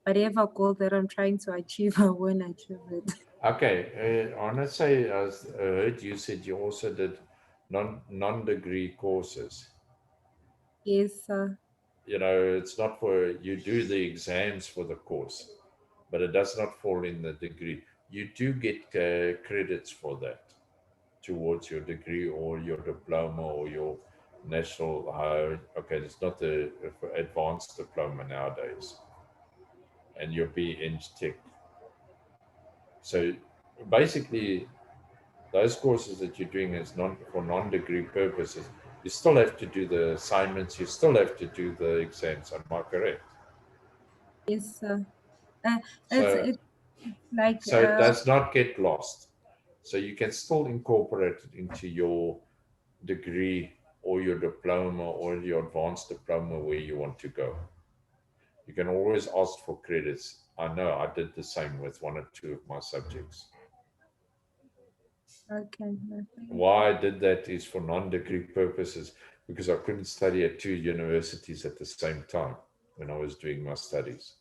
whatever goal that I'm trying to achieve, I won't achieve it. Okay, I want to say, as I heard you said you also did non-degree courses. Yes, sir. It's not for you do the exams for the course, but it does not fall in the degree. You do get credits for that towards your degree or your diploma or your national higher. Okay, it's not the advanced diploma nowadays, and your BEng Tech. So basically, those courses that you're doing is for non-degree purposes. You still have to do the assignments. You still have to do the exams. Am I correct? Yes, sir. So, It's like so it does not get lost. So you can still incorporate it into your degree or your diploma or your advanced diploma where you want to go. You can always ask for credits. I know I did the same with one or two of my subjects. okay. Why I did that is for non-degree purposes because I couldn't study at two universities at the same time when I was doing my studies.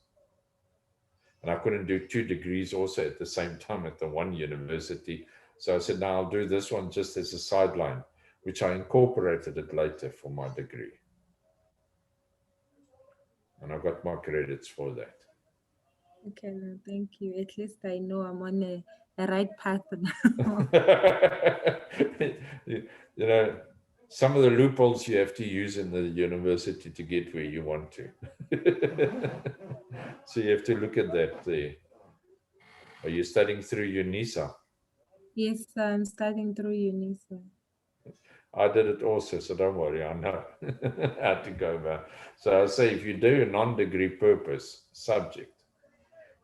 And I couldn't do 2 degrees also at the same time at the one university. So I said, no, I'll do this one just as a sideline, which I incorporated it later for my degree. And I got my credits for that. Okay, no, thank you. At least I know I'm on a right path now. Some of the loopholes you have to use in the university to get where you want to. So you have to look at that there. Are you studying through UNISA? Yes, I'm studying through UNISA. I did it also, so don't worry, I know how to go about. So I say if you do a non-degree purpose subject,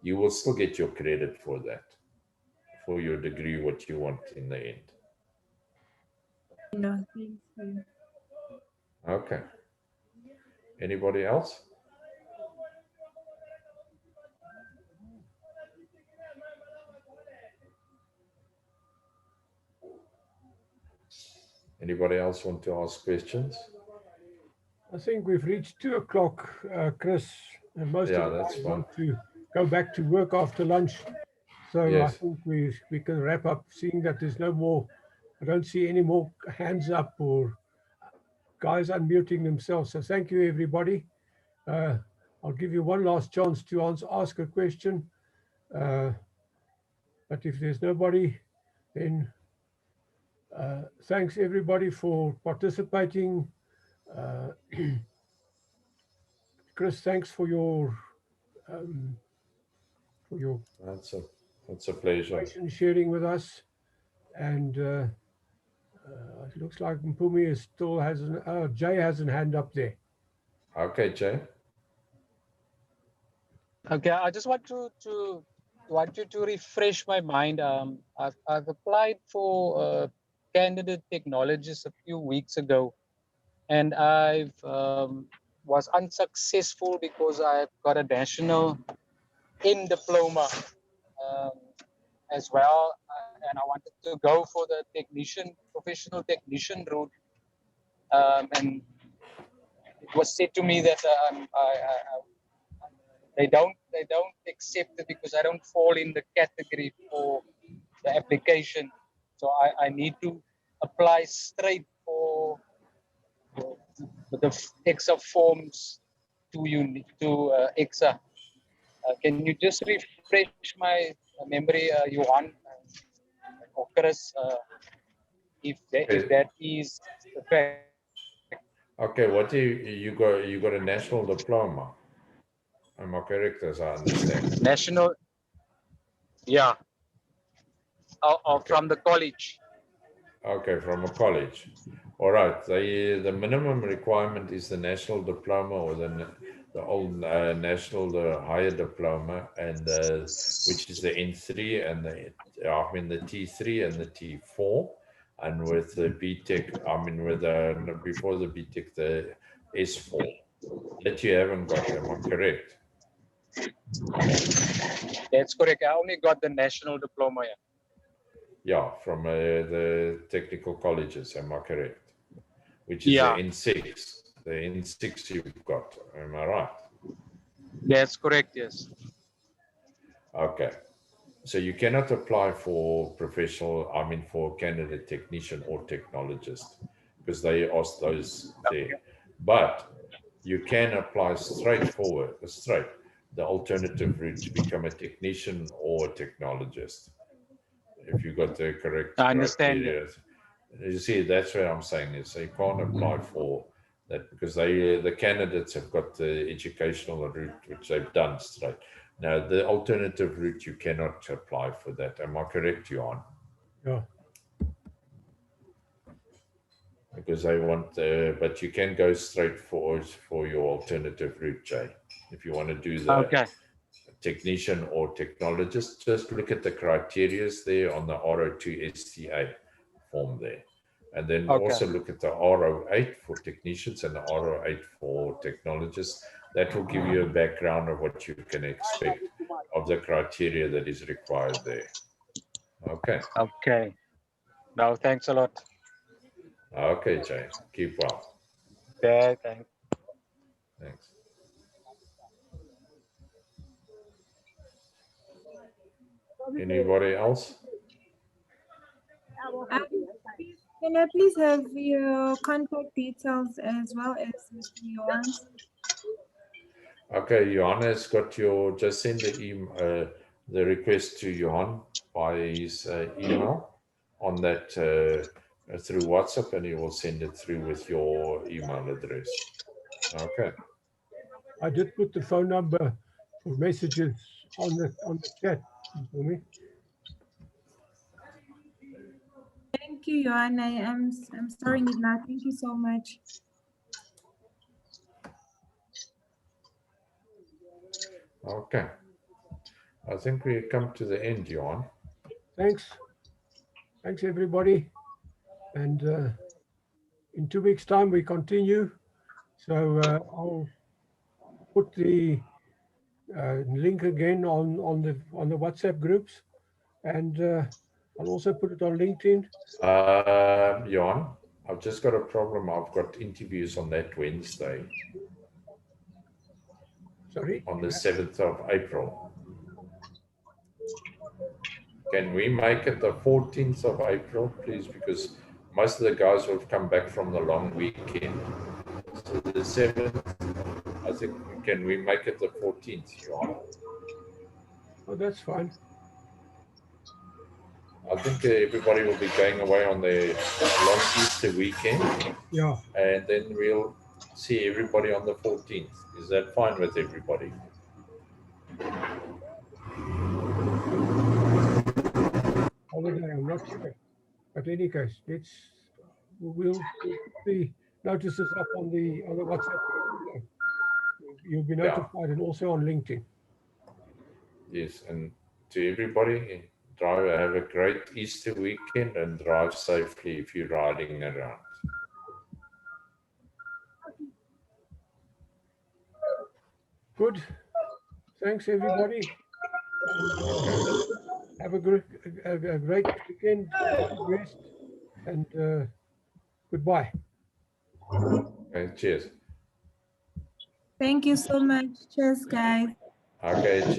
you will still get your credit for that, for your degree, what you want in the end. No, thank you. Okay. Anybody else? Anybody else want to ask questions? I think we've reached 2 o'clock, Chris, and most Yeah, of that's us fine. want to go back to work after lunch. So I Yes. think we can wrap up, seeing that there's no more, I don't see any more hands up or guys unmuting themselves. So thank you, everybody. I'll give you one last chance to ask a question. But if there's nobody, then thanks everybody for participating. Chris, thanks for your That's a pleasure. information sharing with us. And it looks like Mpumi still has Jay has a hand up there. Okay, Jay. Okay, I just want you to refresh my mind. I've applied for candidate technologists a few weeks ago, and I've was unsuccessful because I've got a national in diploma um, as well, and I wanted to go for the professional technician route, and it was said to me that they don't accept it because I don't fall in the category for the application. So I need to apply straight for the ECSA forms to ECSA. Can you just refresh my memory, Johan or Chris, if that is the fact? Okay, what do you got? You got a national diploma. Am I correct, as I understand? National, yeah, or Okay. from the college. Okay, from a college. All right. The minimum requirement is the national diploma or the old the higher diploma, and which is the N3 and the T3 and the T4, and with the BTEC, with the before the BTEC, the S4 that you haven't got. Am I correct? That's correct. I only got the national diploma. Yeah. Yeah, from the technical colleges. Am I correct? Which is Yeah. the N6. The N6 you've got. Am I right? That's correct. Yes. Okay. So you cannot apply for for candidate technician or technologist because they ask those there. But you can apply straight, the alternative route to become a technician or a technologist if you got the correct I understand criteria. You see, that's what I'm saying is you can't apply for that because the candidates have got the educational route which they've done straight. Now the alternative route you cannot apply for that. Am I correct, Johan? Yeah. Because they want, but you can go straight for your alternative route, Jay. If you want to do the technician or technologist, just look at the criterias there on the RO2 STA form there. And then also look at the RO8 for technicians and the RO8 for technologists. That will give you a background of what you can expect of the criteria that is required there. Okay. Okay. No, thanks a lot. Okay, Jay. Keep well. Yeah, thanks. Thanks. Anybody else? Can I please have your contact details as well as yours? Okay, Johannes got just send the request to Johan by his email on that through WhatsApp, and he will send it through with your email address. Okay. I did put the phone number for messages on the chat for me. Thank Thank you, Johan. I'm storing it now. Thank you so much. Okay. I think we come to the end, Johan. Thanks. Thanks, everybody. And in 2 weeks' time, we continue. So I'll put the link again on the WhatsApp groups, and I'll also put it on LinkedIn. Johan, I've just got a problem. I've got interviews on that Wednesday, Sorry? on the 7th of April. Can we make it the 14th of April, please? Because most of the guys will have come back from the long weekend. So the 7th, I think, can we make it the 14th, Johan? Oh, that's fine. I think everybody will be going away on their long Easter weekend. Yeah. And then we'll see everybody on the 14th. Is that fine with everybody? Holiday, I'm not sure. But in any case, we'll put the notices up on the WhatsApp. You'll be notified, and also on LinkedIn. Yes, and to everybody, have a great Easter weekend and drive safely if you're riding around. Good. Thanks, everybody. Have a great weekend. Rest, and goodbye. Okay, cheers. Thank you so much. Cheers, guys. Okay, cheers.